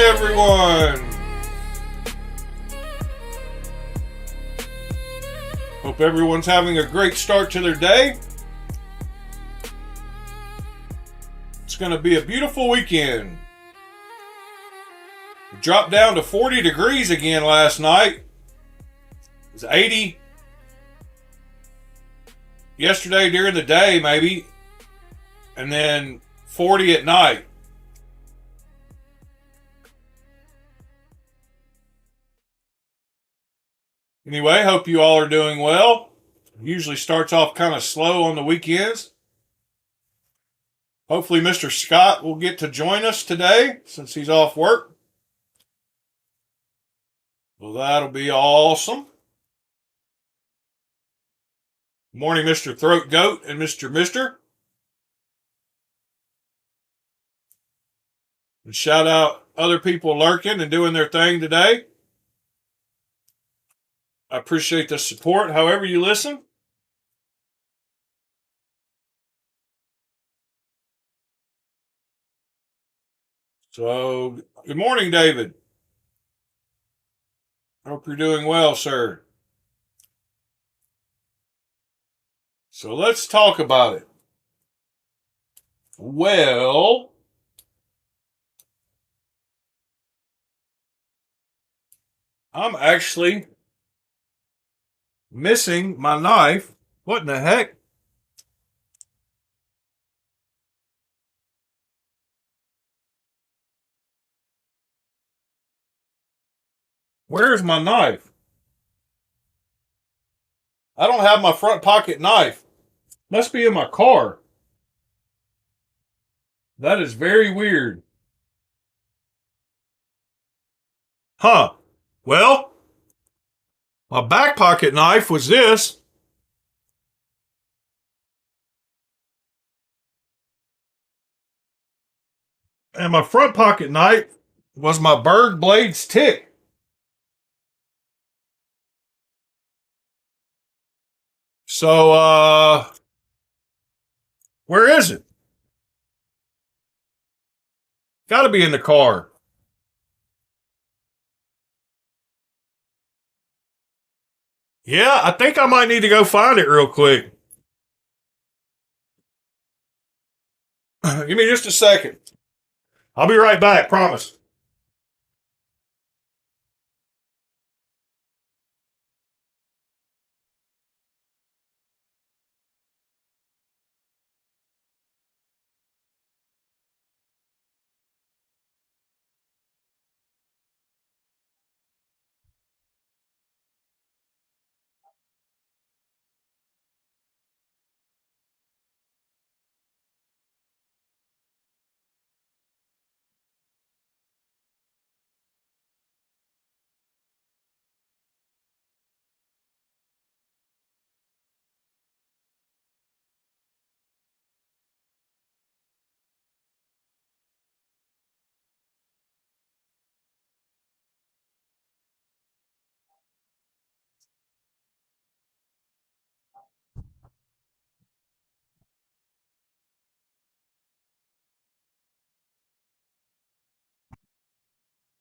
everyone. Hope everyone's having a great start to their day. It's going to be a beautiful weekend. We dropped down to 40 degrees again last night. It was 80 yesterday during the day, maybe, and then 40 at night. Anyway, hope you all are doing well. Usually starts off kind of slow on the weekends. Hopefully Mr. Scott will get to join us today since he's off work. Well, that'll be awesome. Good morning, Mr. Throat Goat and Mr. Mister. And shout out other people lurking and doing their thing today. I appreciate the support, however you listen. So, good morning, David. Hope you're doing well, sir. So, let's talk about it. Well, I'm actually missing my knife. What in the heck? Where's my knife? I don't have my front pocket knife. Must be in my car. That is very weird. Huh. Well, my back pocket knife was this. And my front pocket knife was my Berg Blades tick. So, where is it? Gotta be in the car. Yeah, I think I might need to go find it real quick. Give me just a second. I'll be right back, promise.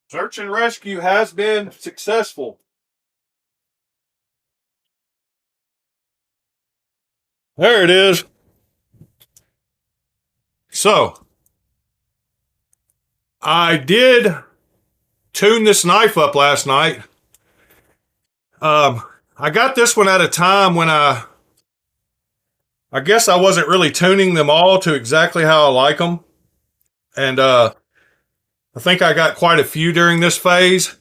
Search and rescue has been successful. There it is. So, I did tune this knife up last night. I got this one at a time when I guess I wasn't really tuning them all to exactly how I like them. And I think I got quite a few during this phase.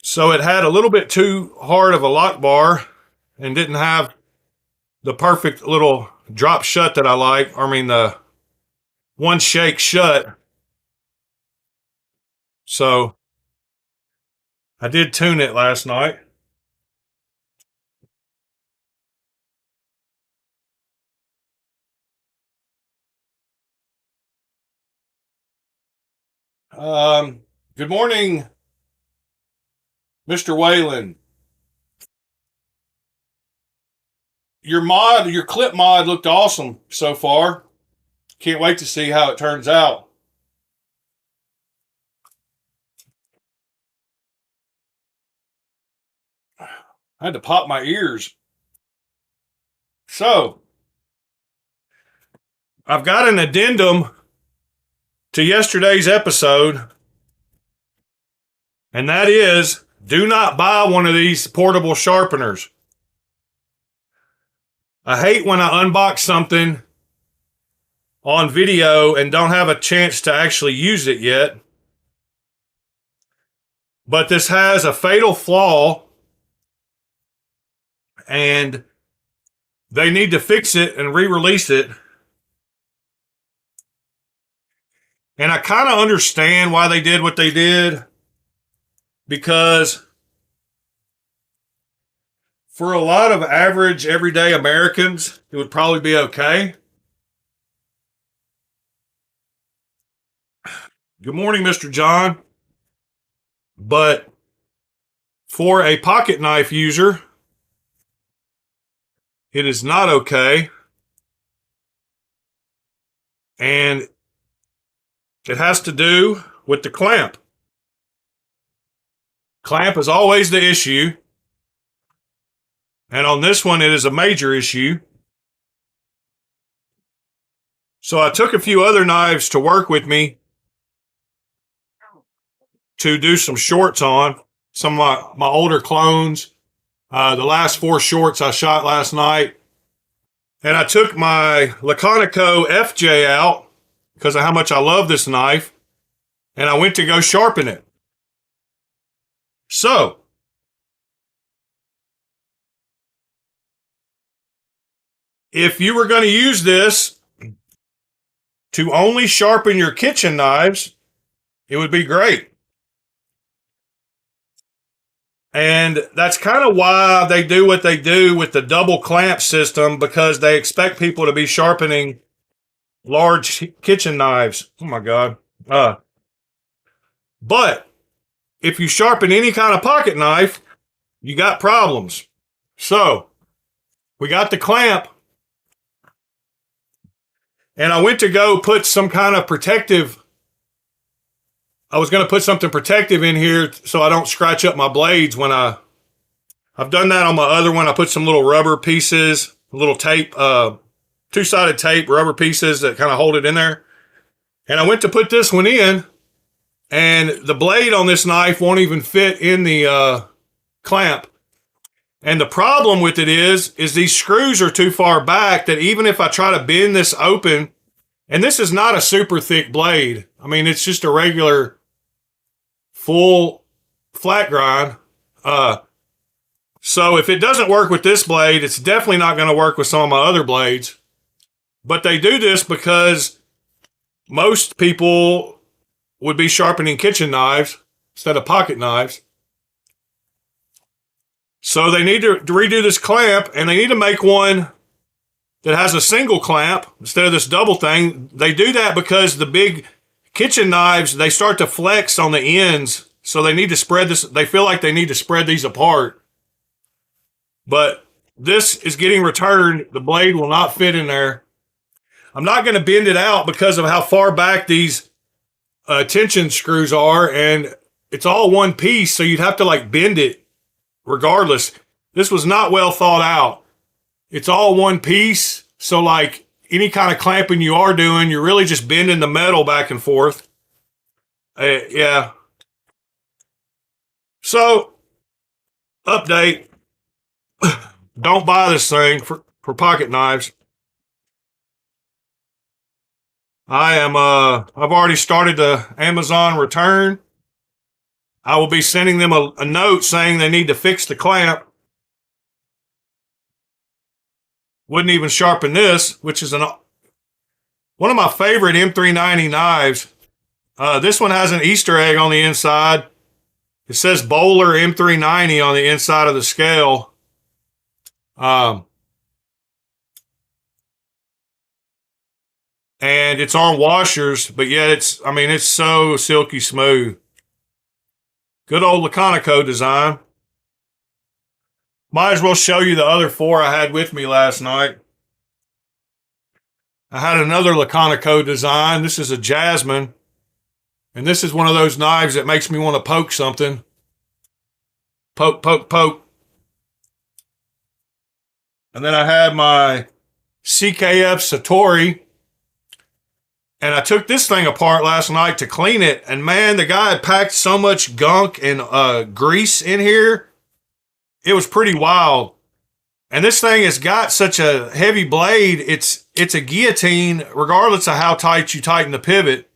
So it had a little bit too hard of a lock bar and didn't have the perfect little drop shut that I like. I mean, the one shake shut. So I did tune it last night. Good morning, Mr. Whalen. Your clip mod looked awesome so far. Can't wait to see how it turns out. I had to pop my ears. So, I've got an addendum to yesterday's episode, and that is, do not buy one of these portable sharpeners. I hate when I unbox something on video and don't have a chance to actually use it yet. But this has a fatal flaw, and they need to fix it and re-release it. And I kind of understand why they did what they did, because for a lot of average, everyday Americans, it would probably be okay. Good morning, Mr. John. But for a pocket knife user, it is not okay. And it has to do with the clamp. Clamp is always the issue. And on this one, it is a major issue. So I took a few other knives to work with me to do some shorts on. Some of my older clones. The last 4 shorts I shot last night. And I took my Laconico FJ out because of how much I love this knife. And I went to go sharpen it. So, if you were going to use this to only sharpen your kitchen knives, it would be great. And that's kind of why they do what they do with the double clamp system, because they expect people to be sharpening large kitchen knives. Oh my God. But if you sharpen any kind of pocket knife, you got problems. So we got the clamp, and I went to go put some kind of protective. I was going to put something protective in here so I don't scratch up my blades when I've done that on my other one. I put some little rubber pieces, little tape, 2-sided tape, rubber pieces that kind of hold it in there. And I went to put this one in, and the blade on this knife won't even fit in the clamp. And the problem with it is these screws are too far back that even if I try to bend this open, and this is not a super thick blade. I mean, it's just a regular full flat grind. So if it doesn't work with this blade, it's definitely not going to work with some of my other blades. But they do this because most people would be sharpening kitchen knives instead of pocket knives. So they need to redo this clamp, and they need to make one that has a single clamp instead of this double thing. They do that because the big kitchen knives, they start to flex on the ends. So they need to spread this. They feel like they need to spread these apart. But this is getting returned. The blade will not fit in there. I'm not going to bend it out because of how far back these tension screws are. And it's all one piece. So you'd have to like bend it regardless. This was not well thought out. It's all one piece. So like any kind of clamping you are doing, you're really just bending the metal back and forth. Yeah. So, update. Don't buy this thing for pocket knives. I've already started the Amazon return. I will be sending them a note saying they need to fix the clamp. Wouldn't even sharpen this, which is one of my favorite M390 knives. This one has an Easter egg on the inside. It says Bowler M390 on the inside of the scale. And it's on washers, but yet it's so silky smooth. Good old Laconico design. Might as well show you the other 4 I had with me last night. I had another Laconico design. This is a Jasmine. And this is one of those knives that makes me want to poke something. Poke, poke, poke. And then I had my CKF Satori. And I took this thing apart last night to clean it. And man, the guy had packed so much gunk and grease in here. It was pretty wild. And this thing has got such a heavy blade. It's a guillotine, regardless of how tight you tighten the pivot.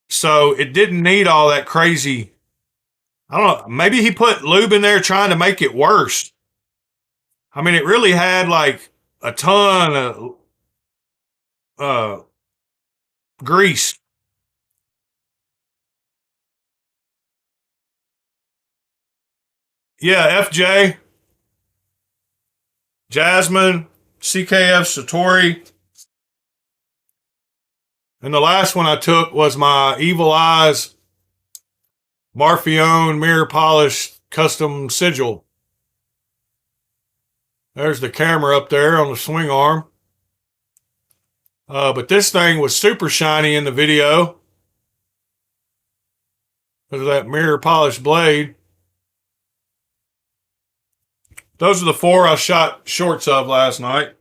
So it didn't need all that crazy. I don't know. Maybe he put lube in there trying to make it worse. I mean, it really had like a ton of grease. Yeah, FJ, Jasmine, CKF Satori. And the last one I took was my Evil Eyes Marfione mirror polished custom sigil. There's the camera up there on the swing arm. But this thing was super shiny in the video because of that mirror polished blade. Those are the 4 I shot shorts of last night.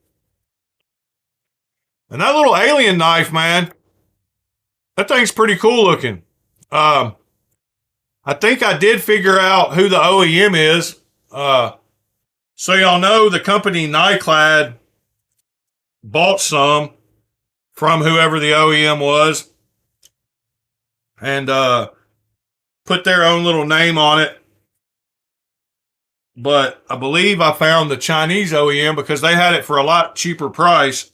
And that little alien knife, man, that thing's pretty cool looking. I think I did figure out who the OEM is. So y'all know the company Nyclad bought some from whoever the OEM was and put their own little name on it. But I believe I found the Chinese OEM because they had it for a lot cheaper price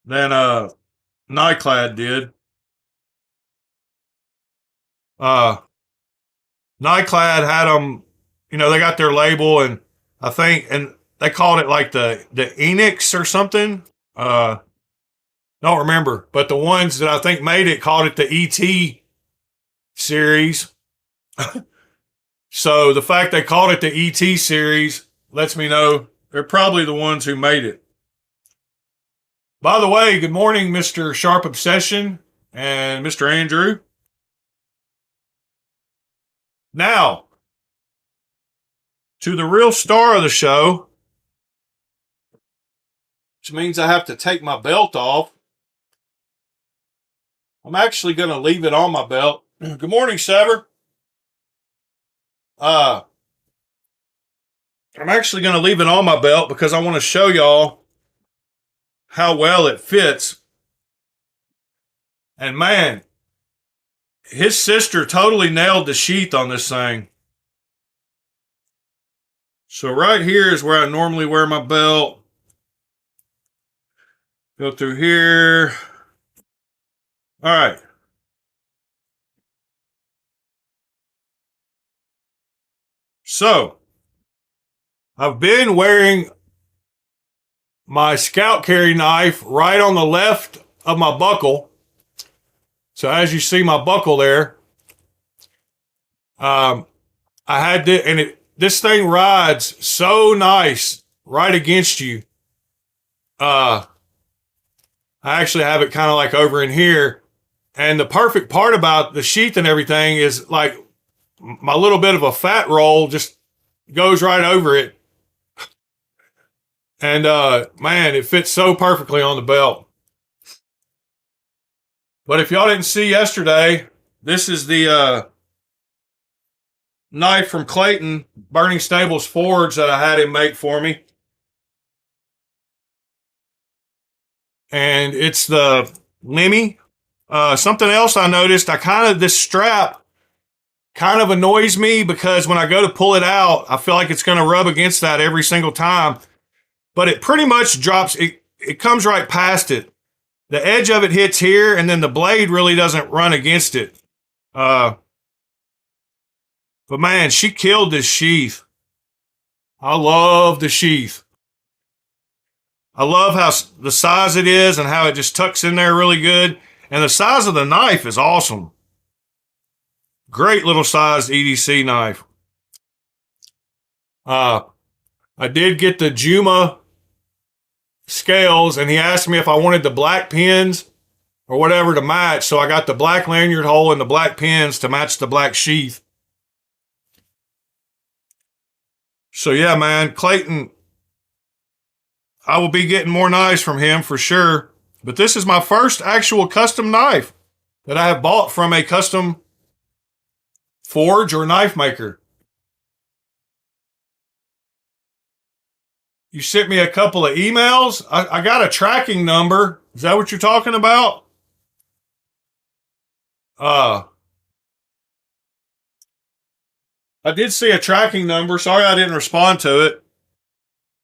than Nyclad did. Nyclad had them, you know, they got their label, and I think, and they called it like the Enix or something. Don't remember, but the ones that I think made it called it the ET series. So the fact they called it the ET series lets me know they're probably the ones who made it. By the way, good morning, Mr. Sharp Obsession and Mr. Andrew. Now, to the real star of the show, which means I have to take my belt off. I'm actually going to leave it on my belt. Good morning, Sever. I'm actually going to leave it on my belt because I want to show y'all how well it fits. And man, his sister totally nailed the sheath on this thing. So right here is where I normally wear my belt. Go through here. All right. So, I've been wearing my scout carry knife right on the left of my buckle. So as you see my buckle there, I had to, and this thing rides so nice right against you. I actually have it kind of like over in here. And the perfect part about the sheath and everything is like my little bit of a fat roll just goes right over it. And man, it fits so perfectly on the belt. But if y'all didn't see yesterday, this is the knife from Clayton, Burning Stables Forge, that I had him make for me. And it's the Lemmy. Something else I noticed, this strap kind of annoys me because when I go to pull it out, I feel like it's going to rub against that every single time. But it pretty much drops, it comes right past it. The edge of it hits here, and then the blade really doesn't run against it. But man, she killed this sheath. I love the sheath. I love how the size it is and how it just tucks in there really good. And the size of the knife is awesome. Great little sized EDC knife. I did get the Juma scales, and he asked me if I wanted the black pins or whatever to match. So I got the black lanyard hole and the black pins to match the black sheath. So yeah, man, Clayton I will be getting more knives from him for sure. But this is my first actual custom knife that I have bought from a custom forge or knife maker. You sent me a couple of emails. I got a tracking number. Is that what you're talking about? I did see a tracking number. Sorry I didn't respond to it.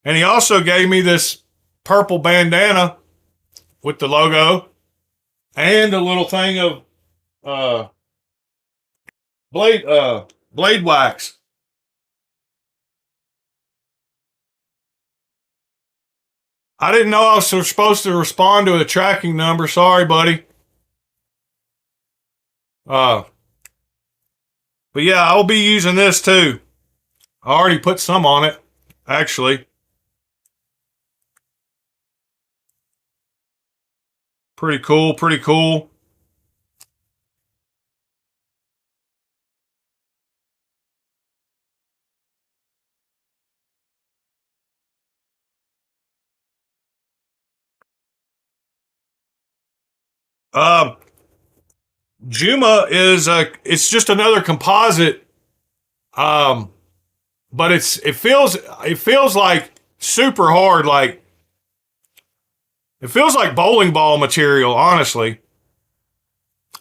And he also gave me this purple bandana with the logo and a little thing of blade wax. I didn't know I was supposed to respond to a tracking number. Sorry, buddy. But yeah, I'll be using this too. I already put some on it, actually. Pretty cool, pretty cool. Juma is it's just another composite, but it feels like super hard, like it feels like bowling ball material, honestly.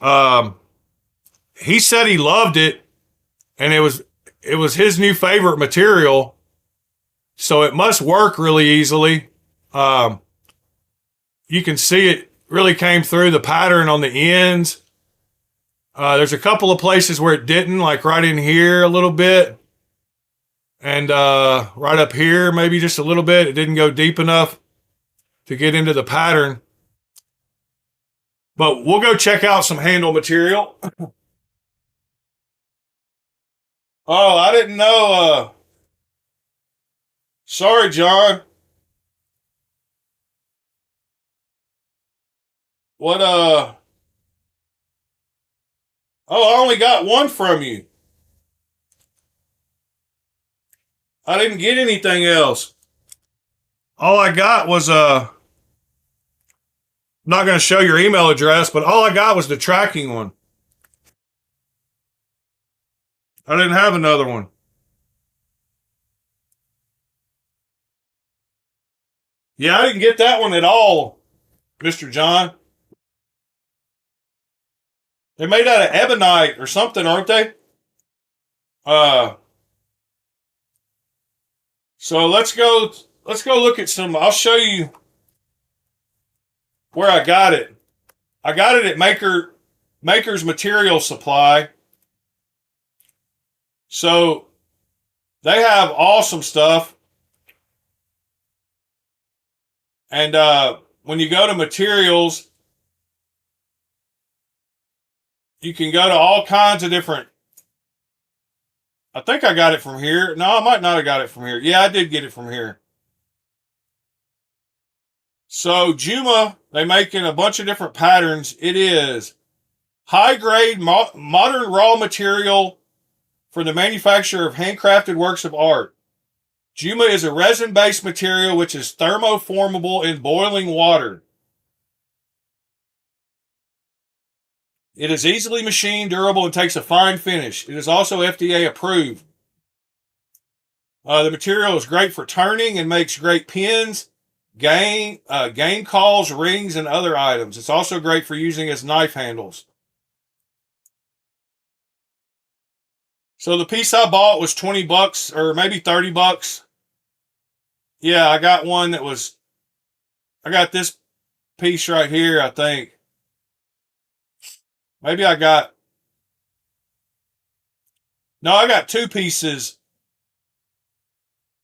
He said he loved it, and it was his new favorite material, so it must work really easily. You can see it really came through the pattern on the ends. There's a couple of places where it didn't, like right in here a little bit. And right up here, maybe just a little bit. It didn't go deep enough to get into the pattern. But we'll go check out some handle material. Oh, I didn't know. Sorry, John. What, oh, I only got one from you. I didn't get anything else. All I got was, I'm not going to show your email address, but all I got was the tracking one. I didn't have another one. Yeah, I didn't get that one at all, Mr. John. They're made out of ebonite or something, aren't they? So let's go look at some. I'll show you where I got it. I got it at Maker's Material Supply. So they have awesome stuff. And when you go to materials, you can go to all kinds of different. I think I got it from here. No, I might not have got it from here. Yeah, I did get it from here. So Juma, they make in a bunch of different patterns. It is high-grade modern raw material for the manufacture of handcrafted works of art. Juma is a resin-based material which is thermoformable in boiling water. It is easily machined, durable, and takes a fine finish. It is also FDA approved. The material is great for turning and makes great pins, game calls, rings, and other items. It's also great for using as knife handles. So the piece I bought was $20 or maybe $30. Yeah, I got one that was, I got this piece right here, I think. Maybe I got, no, I got two pieces.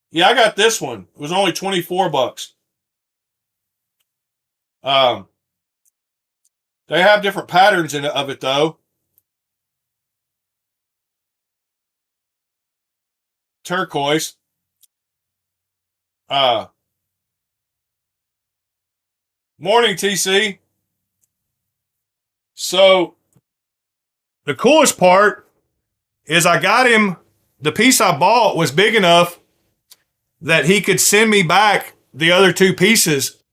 Yeah, I got this one. It was only $24. They have different patterns of it though. Turquoise. Morning, TC. So the coolest part is I got him, the piece I bought was big enough that he could send me back the other two pieces.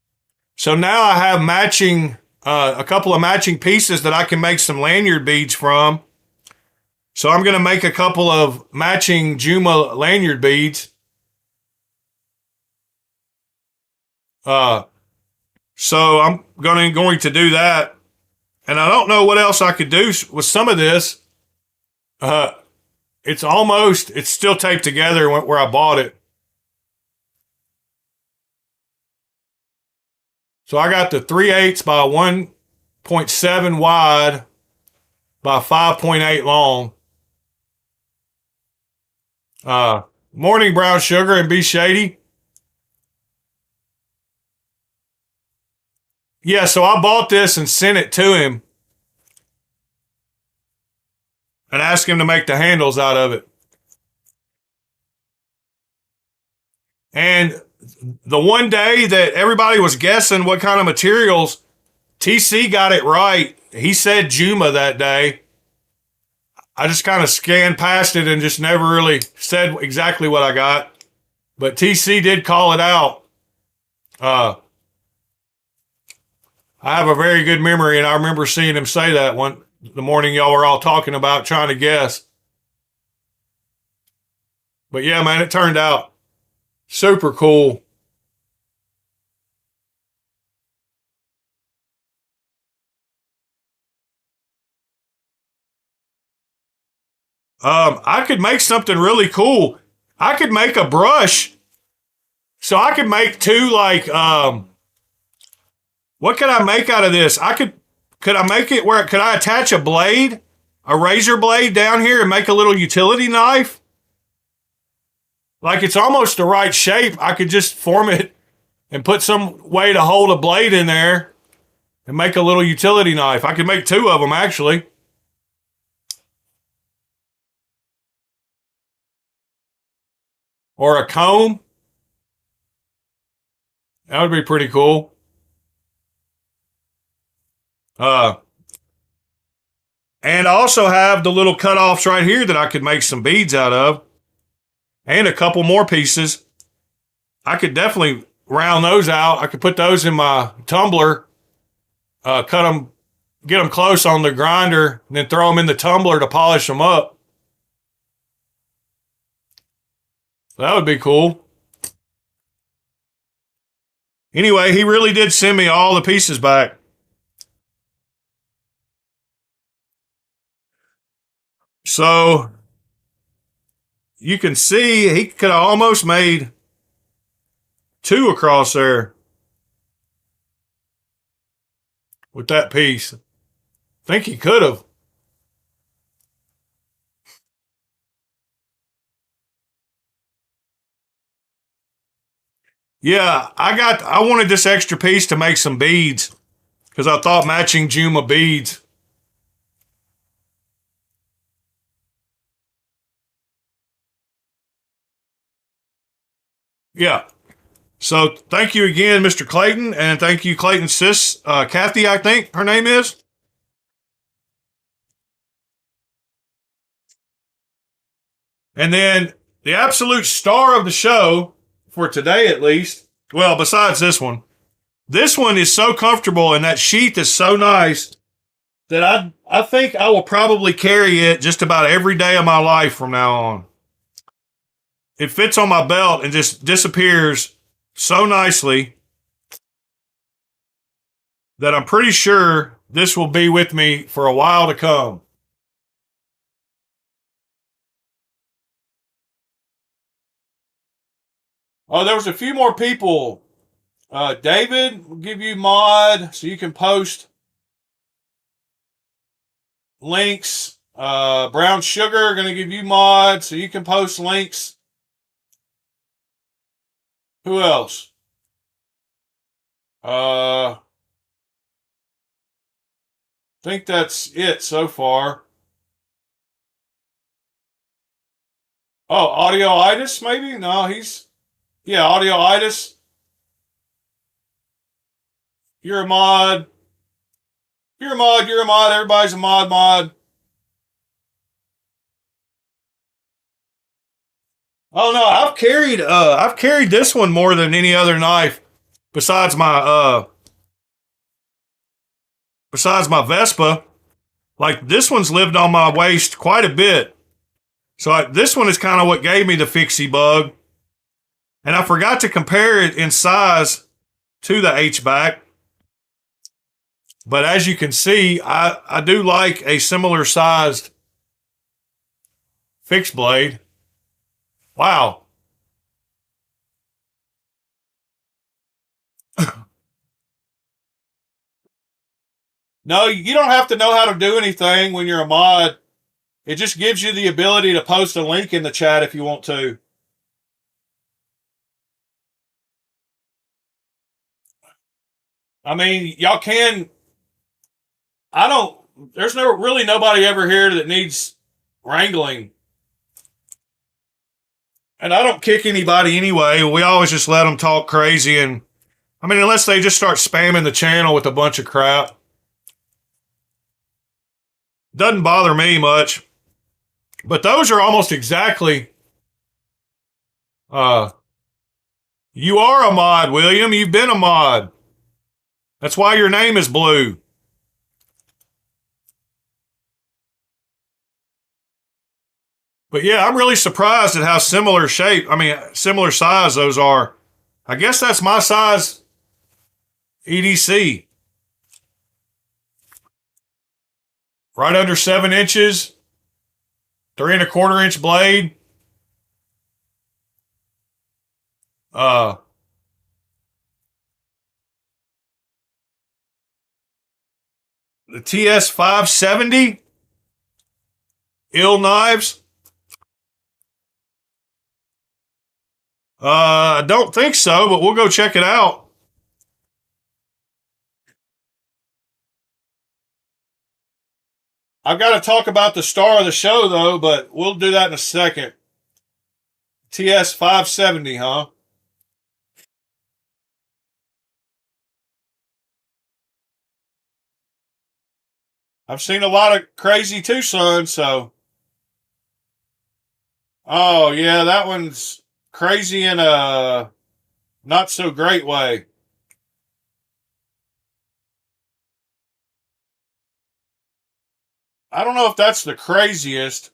So now I have matching, a couple of matching pieces that I can make some lanyard beads from. So I'm going to make a couple of matching Juma lanyard beads. So I'm going to do that. And I don't know what else I could do with some of this. It's still taped together where I bought it. So I got the 3/8 by 1.7 wide by 5.8 long. Morning, Brown Sugar and Be Shady. Yeah, so I bought this and sent it to him and asked him to make the handles out of it. And the one day that everybody was guessing what kind of materials, TC got it right. He said Juma that day. I just kind of scanned past it and just never really said exactly what I got. But TC did call it out. I have a very good memory, and I remember seeing him say that the morning y'all were all talking about trying to guess. But yeah, man, it turned out super cool. I could make something really cool. I could make a brush. So I could make two, like, what could I make out of this? Could I make it where, could I attach a blade, a razor blade down here and make a little utility knife? Like, it's almost the right shape. I could just form it and put some way to hold a blade in there and make a little utility knife. I could make two of them, actually. Or a comb. That would be pretty cool. And I also have the little cutoffs right here that I could make some beads out of. And a couple more pieces. I could definitely round those out. I could put those in my tumbler, cut them, get them close on the grinder, and then throw them in the tumbler to polish them up. That would be cool. Anyway, he really did send me all the pieces back. So you can see he could have almost made two across there with that piece. I think he could have. Yeah, I wanted this extra piece to make some beads because I thought matching Juma beads. Yeah. So thank you again, Mr. Clayton, and thank you, Clayton's sis, Kathy, I think her name is. And then the absolute star of the show, for today at least, well, besides this one is so comfortable and that sheath is so nice that I think I will probably carry it just about every day of my life from now on. It fits on my belt and just disappears so nicely that I'm pretty sure this will be with me for a while to come. Oh, there was a few more people. David, will give you mod so you can post links. Brown Sugar, going to give you mod so you can post links. Who else? I think that's it so far. Oh, Audioitis, maybe? No, yeah, Audioitis. You're a mod. You're a mod. You're a mod. Everybody's a mod. Oh no, I've carried this one more than any other knife besides my Vespa. Like this one's lived on my waist quite a bit. So this one is kind of what gave me the fixie bug. And I forgot to compare it in size to the H-back. But as you can see, I do like a similar sized fixed blade. Wow. No, you don't have to know how to do anything when you're a mod. It just gives you the ability to post a link in the chat if you want to. I mean, y'all can. I don't. There's no really nobody ever here that needs wrangling, and I don't kick anybody anyway. We always just let them talk crazy, and I mean, unless they just start spamming the channel with a bunch of crap, doesn't bother me much. But those are almost exactly. Uh, you are a mod, William. You've been a mod. That's why your name is blue. But yeah, I'm really surprised at how similar similar size those are. I guess that's my size EDC. Right under 7 inches, 3¼ inch blade. The TS 570 Knives. I don't think so, but we'll go check it out. I've got to talk about the star of the show, though, but we'll do that in a second. TS 570, huh? I've seen a lot of crazy Tucson, so. Oh, yeah, that one's crazy in a not so great way. I don't know if that's the craziest.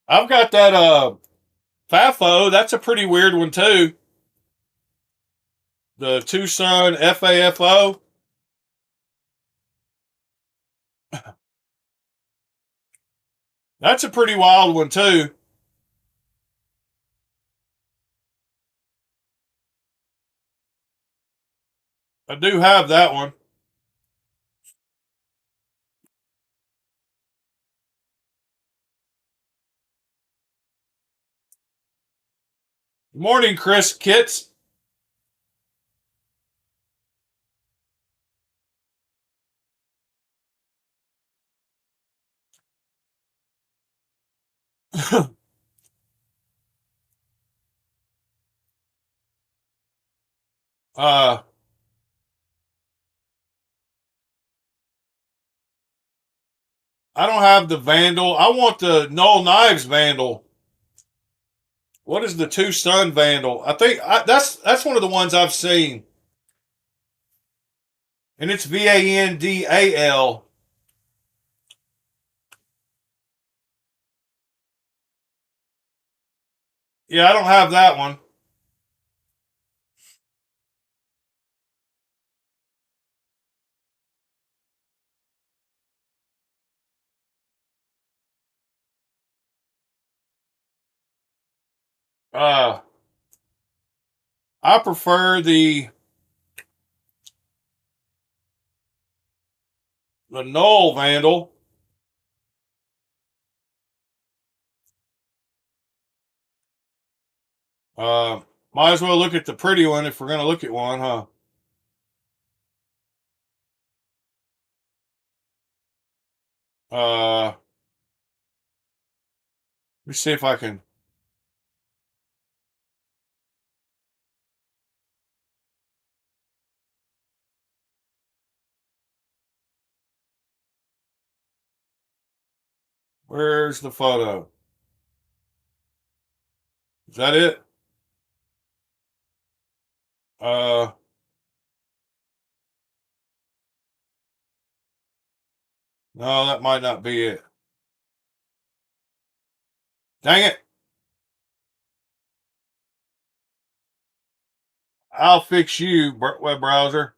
I've got that FAFO. That's a pretty weird one too. The Tucson FAFO. That's a pretty wild one too. I do have that one. Good morning, Chris Kitts. uh, I don't have the Vandal. I want the Knoll Knives Vandal. What is the Tucson Vandal? I think that's one of the ones I've seen, and it's VANDAL. Yeah, I don't have that one. Uh, I prefer the Knoll Vandal. Uh, Might as well look at the pretty one if we're gonna look at one, huh? Uh, me see if I can. Where's the photo? Is that it? Uh, no, that might not be it. Dang it. I'll fix you, web browser.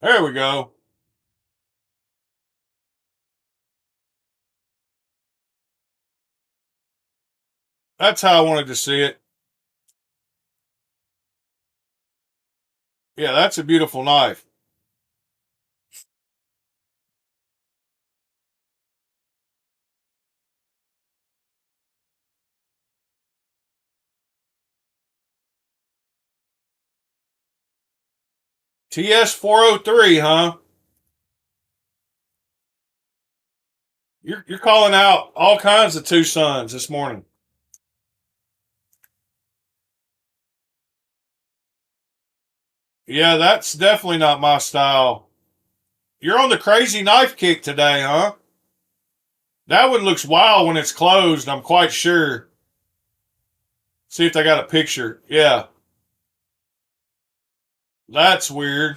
There we go. That's how I wanted to see it. Yeah, that's a beautiful knife. TS 403, huh? You're calling out all kinds of Tucson's this morning. Yeah, that's definitely not my style. You're on the crazy knife kick today, huh? That one looks wild when it's closed, I'm quite sure. See if they got a picture. Yeah. That's weird.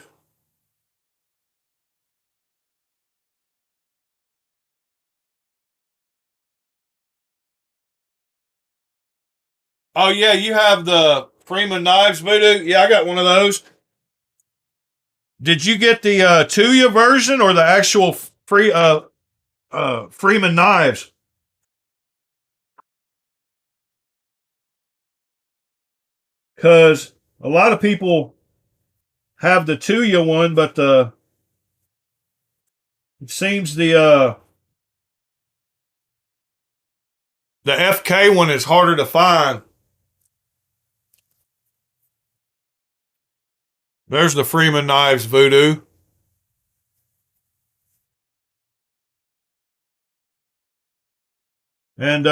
Oh, yeah, you have the Freeman Knives Voodoo? Yeah, I got one of those. Did you get the Tuya version or the actual Freeman Knives? Because a lot of people have the Tuya one, but it seems the FK one is harder to find. There's the Freeman Knives Voodoo. And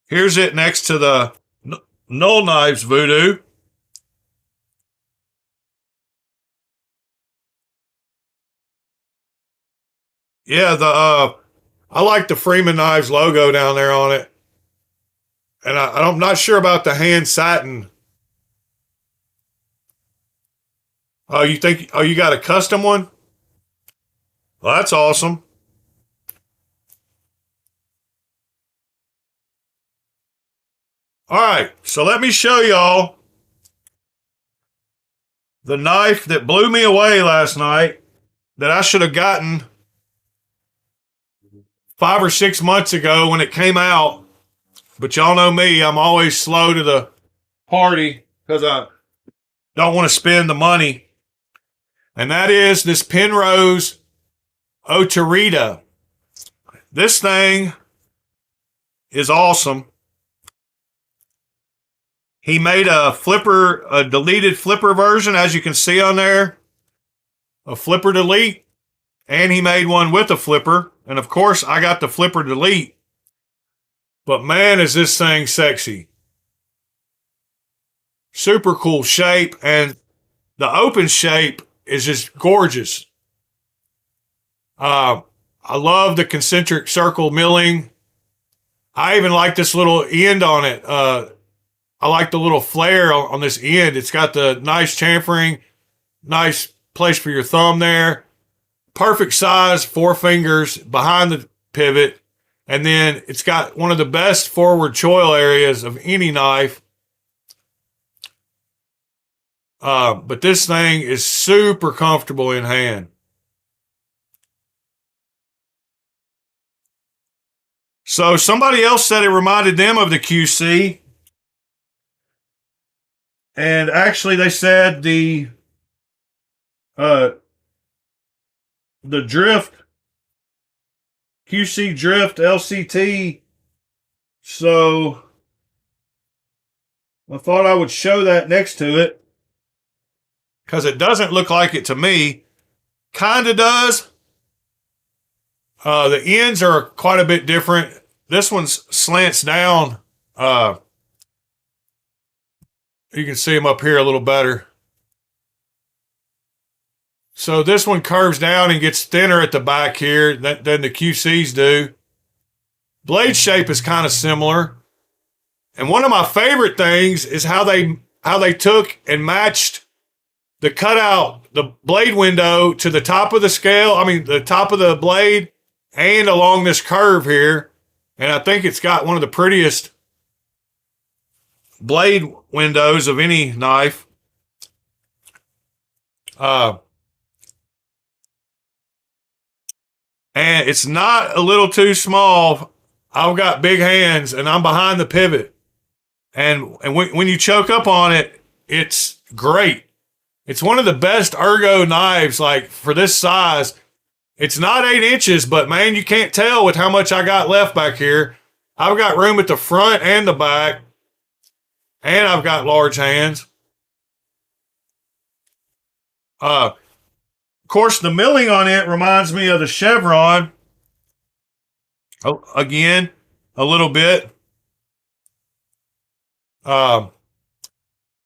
here's it next to the Null Knives Voodoo. Yeah, I like the Freeman Knives logo down there on it. And I'm not sure about the hand satin. Oh, you got a custom one? Well, that's awesome. All right, so let me show y'all the knife that blew me away last night that I should have gotten 5 or 6 months ago when it came out. But y'all know me, I'm always slow to the party because I don't want to spend the money. And that is this Penrose Oterita. This thing is awesome. He made a deleted flipper version, as you can see on there, a flipper delete, and he made one with a flipper. And of course, I got the flipper delete. But man, is this thing sexy. Super cool shape, and the open shape is just gorgeous. I love the concentric circle milling. I even like this little end on it. I like the little flare on this end. It's got the nice chamfering, nice place for your thumb there. Perfect size, 4 fingers behind the pivot. And then it's got one of the best forward choil areas of any knife. But this thing is super comfortable in hand. So somebody else said it reminded them of the QC. And actually they said the drift, QC drift, LCT. So, I thought I would show that next to it because it doesn't look like it to me. Kind of does. The ends are quite a bit different. This one slants down. You can see them up here a little better. So this one curves down and gets thinner at the back here than the QCs do. Blade shape is kind of similar. And one of my favorite things is how they took and matched the cutout, the blade window to the top of the scale. I mean, the top of the blade and along this curve here. And I think it's got one of the prettiest blade windows of any knife. And it's not a little too small. I've got big hands and I'm behind the pivot. And when you choke up on it, it's great. It's one of the best ergo knives, like for this size. It's not 8 inches, but man, you can't tell with how much I got left back here. I've got room at the front and the back, and I've got large hands. Of course, the milling on it reminds me of the chevron. Oh, again, a little bit.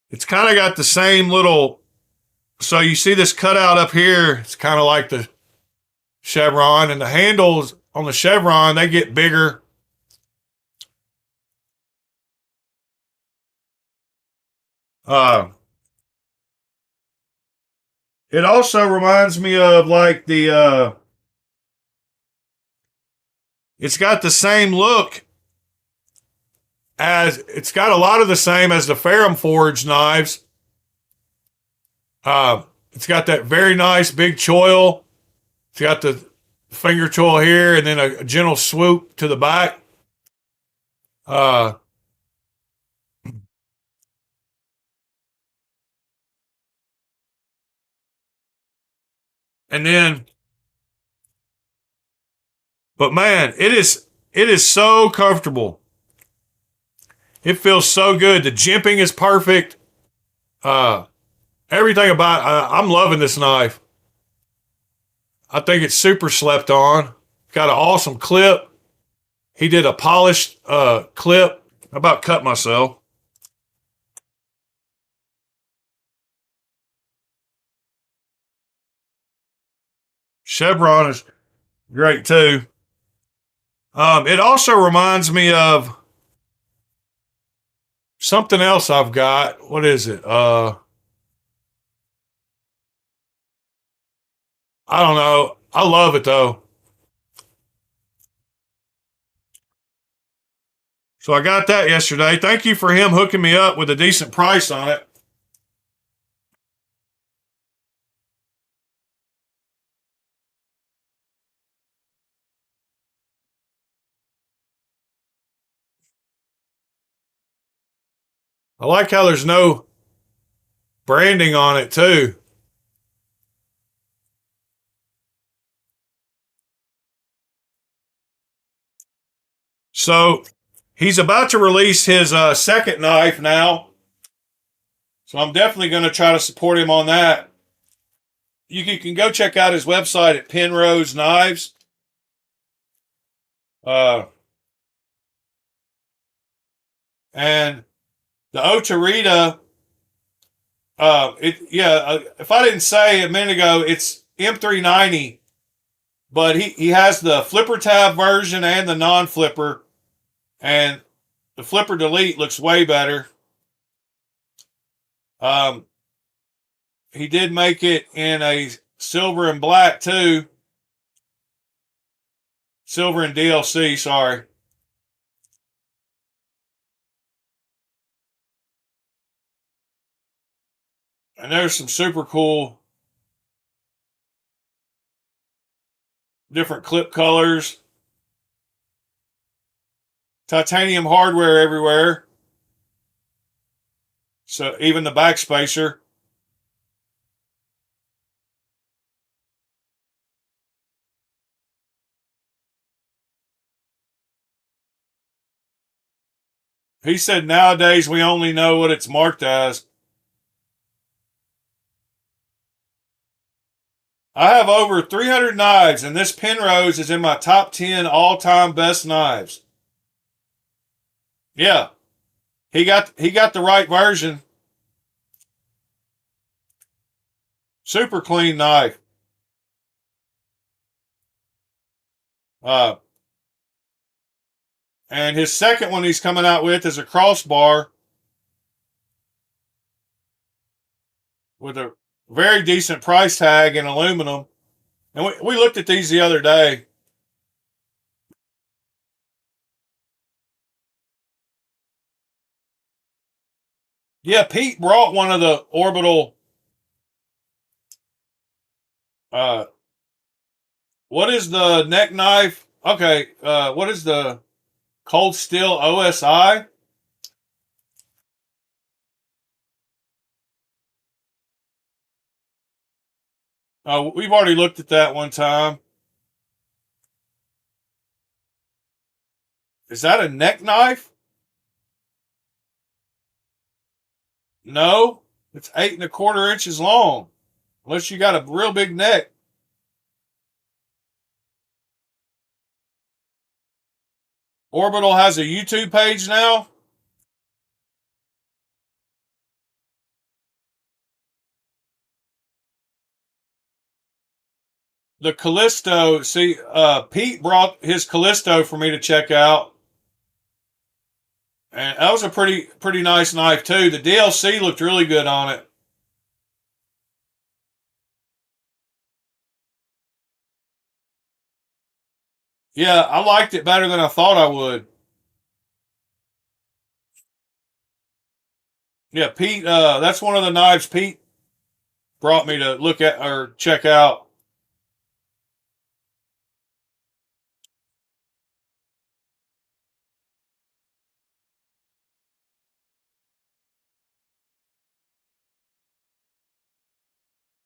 It's kind of got the same little, so you see this cutout up here, it's kind of like the chevron, and the handles on the chevron, they get bigger. It also reminds me of like the, it's got the same look as, it's got a lot of the same as the FerraMonster knives. It's got that very nice big choil. It's got the finger choil here and then a gentle swoop to the back. And then, but man, it is so comfortable. It feels so good. The jimping is perfect. Everything about I'm loving this knife. I think it's super slept on. Got an awesome clip. He did a polished clip. I about cut myself. Chevron is great too. It also reminds me of something else I've got. What is it? I don't know. I love it though. So I got that yesterday. Thank you for him hooking me up with a decent price on it. I like how there's no branding on it too. So he's about to release his second knife now. So I'm definitely going to try to support him on that. You can go check out his website at Penrose Knives. And the Oterita, if I didn't say a minute ago, it's M390, but he has the flipper tab version and the non-flipper, and the flipper delete looks way better. He did make it in a silver and black too. Silver and DLC, sorry. And there's some super cool different clip colors. Titanium hardware everywhere. So even the back spacer. He said nowadays we only know what it's marked as. I have over 300 knives, and this Penrose is in my top 10 all-time best knives. Yeah, he got the right version. Super clean knife. Uh, and his second one he's coming out with is a crossbar with a very decent price tag in aluminum. And we looked at these the other day. Yeah, Pete brought one of the orbital. Uh, what is the neck knife? Okay, what is the Cold Steel OSI? We've already looked at that one time. Is that a neck knife? No, it's 8¼ inches long. Unless you got a real big neck. Orbital has a YouTube page now. The Callisto, see, Pete brought his Callisto for me to check out. And that was a pretty nice knife too. The DLC looked really good on it. Yeah, I liked it better than I thought I would. Yeah, Pete, that's one of the knives Pete brought me to look at or check out.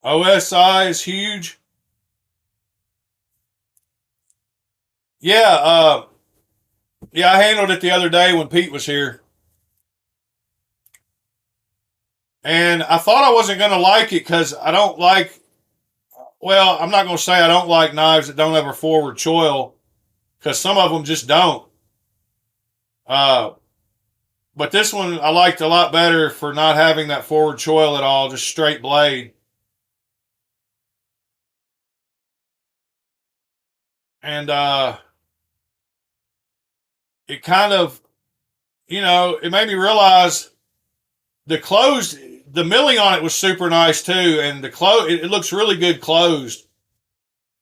OSI is huge. Yeah, yeah, I handled it the other day when Pete was here. And I thought I wasn't going to like it because I don't like, well, I'm not going to say I don't like knives that don't have a forward choil because some of them just don't. Uh, but this one I liked a lot better for not having that forward choil at all, just straight blade. And it kind of, it made me realize the milling on it was super nice too, and it looks really good closed.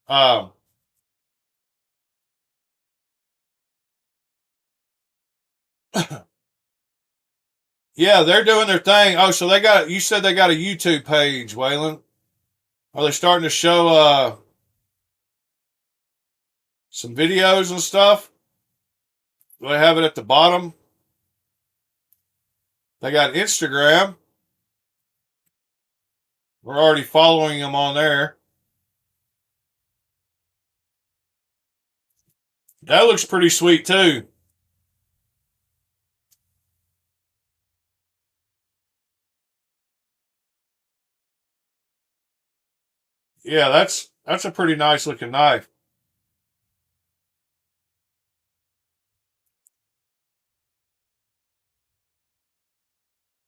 Um, yeah, they're doing their thing. Oh, so you said they got a YouTube page, Waylon. Are they starting to show some videos and stuff? Do they have it at the bottom? They got Instagram. We're already following them on there. That looks pretty sweet too. Yeah, that's a pretty nice looking knife.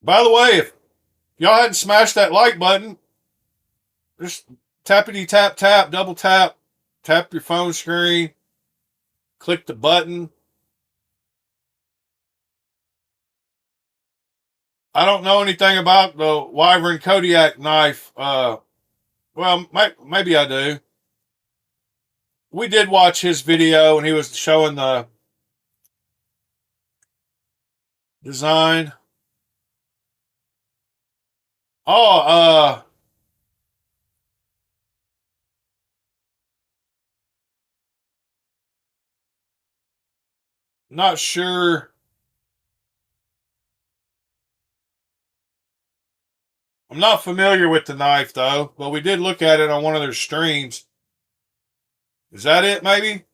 By the way, if y'all hadn't smashed that like button, just tappity tap tap, double tap your phone screen, click the button. I don't know anything about the Wyvern Kodiak knife. Well, maybe I do. We did watch his video and he was showing the design. Oh, not sure. I'm not familiar with the knife though, but we did look at it on one of their streams. Is that it, maybe?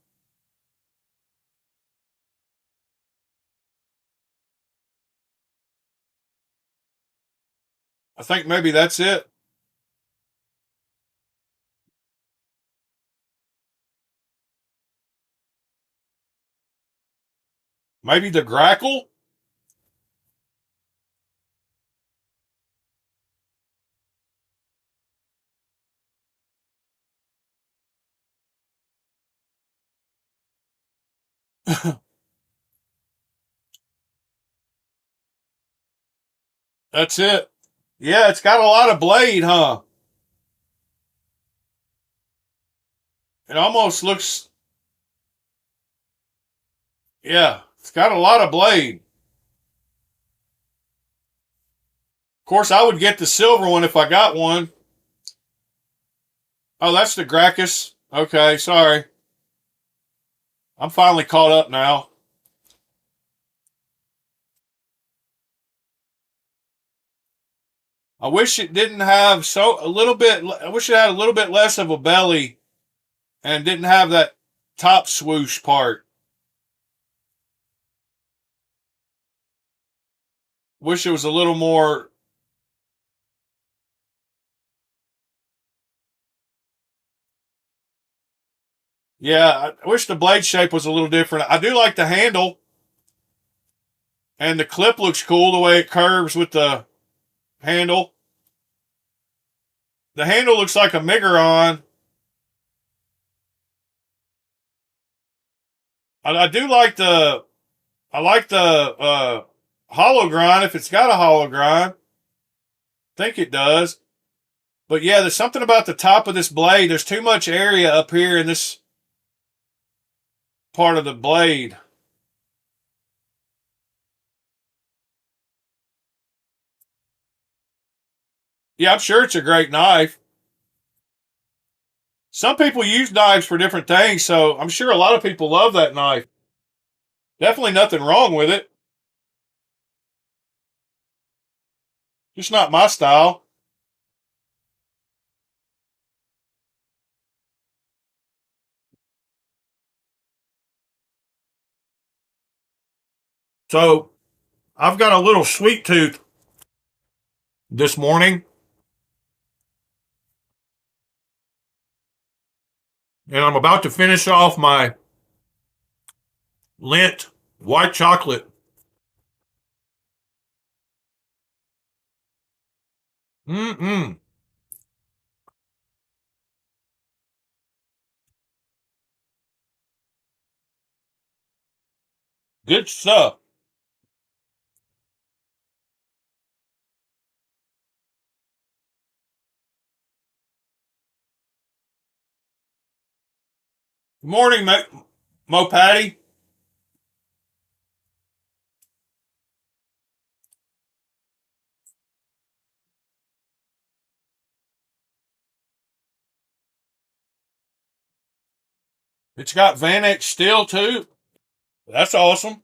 I think maybe that's it. Maybe the grackle? That's it. Yeah, it's got a lot of blade, huh? It almost looks... Yeah, it's got a lot of blade. Of course, I would get the silver one if I got one. Oh, that's the Gracchus. Okay, sorry. I'm finally caught up now. I wish it didn't have I wish it had a little bit less of a belly and didn't have that top swoosh part. Wish it was a little more... Yeah, I wish the blade shape was a little different. I do like the handle. And the clip looks cool the way it curves with the handle. The handle looks like a Miggeron. I do like the... I like the hollow grind if it's got a hollow grind. I think it does. But yeah, there's something about the top of this blade. There's too much area up here in this part of the blade. Yeah, I'm sure it's a great knife. Some people use knives for different things, so I'm sure a lot of people love that knife. Definitely nothing wrong with it. Just not my style. So, I've got a little sweet tooth this morning. And I'm about to finish off my Lindt white chocolate. Mm-mm. Good stuff. Good morning, Mo Patty. It's got Vanex steel too. That's awesome.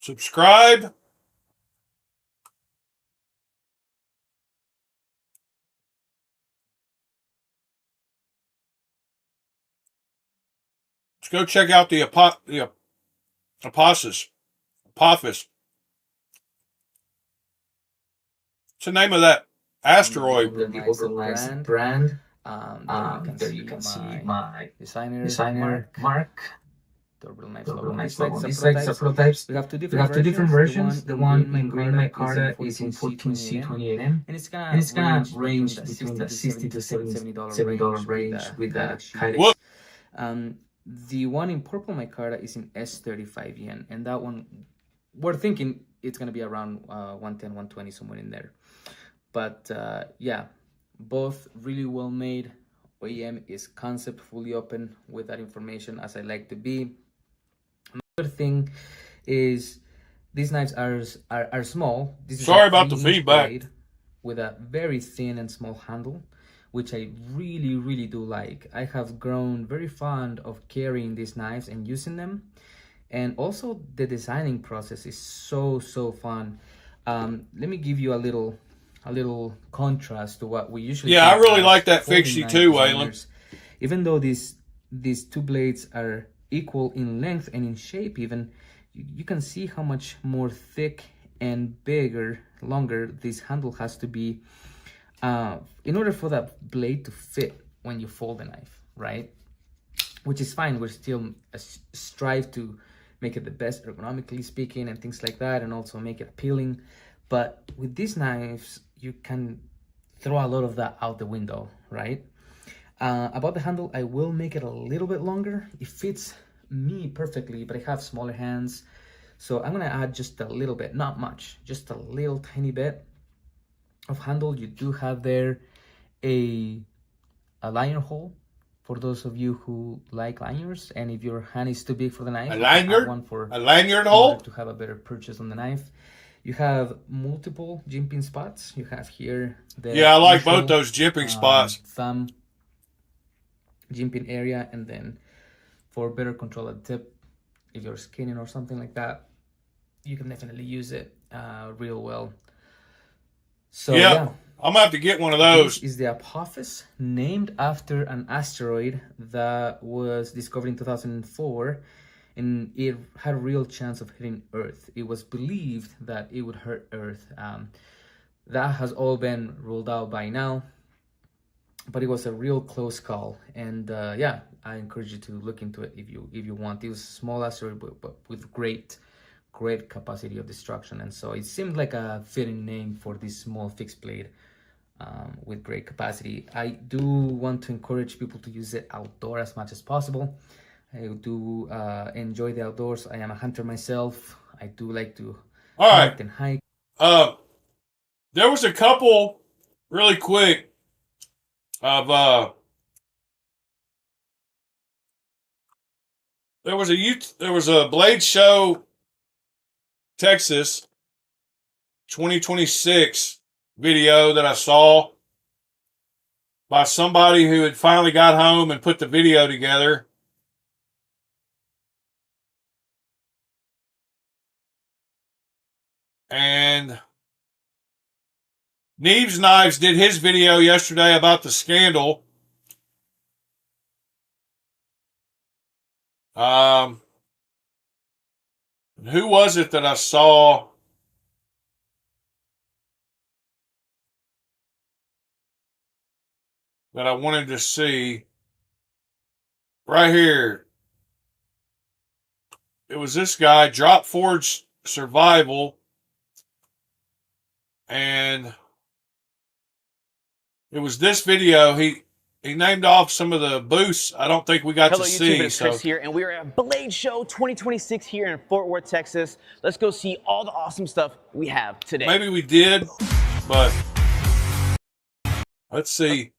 Subscribe. Let's go check out the Apophis. What's the name of that asteroid? The Odenwolf Knives brand. There you can see my designer mark. Double knives logo. These legs are prototypes. We have two different versions. The one in green micarta is in 14C28M, and it's gonna range between the $60 to $70 range with the kydex. The one in purple micarta is in S35 yen, and that one we're thinking it's gonna be around 110, 120, somewhere in there. But yeah, both really well made. OEM is concept fully open with that information, as I like to be. Another thing is these knives are small. This Sorry about the feedback. Blade. with a very thin and small handle, which I really do like. I have grown very fond of carrying these knives and using them. And also the designing process is so fun. Let me give you a little contrast to what we usually Yeah, I really like that fixie too, Waylon. Even though these two blades are equal in length and in shape even, you can see how much more thick and bigger, longer this handle has to be in order for that blade to fit when you fold the knife, right? Which is fine. We're still strive to make it the best ergonomically speaking and things like that, and also make it appealing. But with these knives, you can throw a lot of that out the window, right? About the handle, I will make it a little bit longer. It fits me perfectly, but I have smaller hands. So I'm gonna add just a little bit, not much, just a little tiny bit of handle. You do have there a lanyard hole for those of you who like lanyards, and if your hand is too big for the knife, a lanyard, one for a lanyard hole to have a better purchase on the knife. You have multiple jimping spots. You have here the I like both those jimping spots. Thumb jimping area, and then for better control at the tip, if you're skinning or something like that, you can definitely use it real well. So yeah, I'm gonna have to get one of those. This is the Apophis, named after an asteroid that was discovered in 2004, and it had a real chance of hitting Earth. It was believed that it would hurt Earth. That has all been ruled out by now, but it was a real close call. And yeah, I encourage you to look into it if you want. It was a small asteroid, but with great capacity of destruction, and so it seemed like a fitting name for this small fixed blade with great capacity. I do want to encourage people to use it outdoor as much as possible. I do enjoy the outdoors. I am a hunter myself. I do like to hunt and hike. There was a couple, really quick, of there was a Blade Show Texas 2026 video that I saw by somebody who had finally got home and put the video together. And Neves Knives did his video yesterday about the scandal. Who was it that I saw? That I wanted to see right here. It was this guy, Drop Forge Survival, and it was this video. He named off some of the booths I don't think we got to see. Hello, YouTube, it's Chris here, and we are at Blade Show 2026 here in Fort Worth, Texas. Let's go see all the awesome stuff we have today. Maybe we did, but let's see.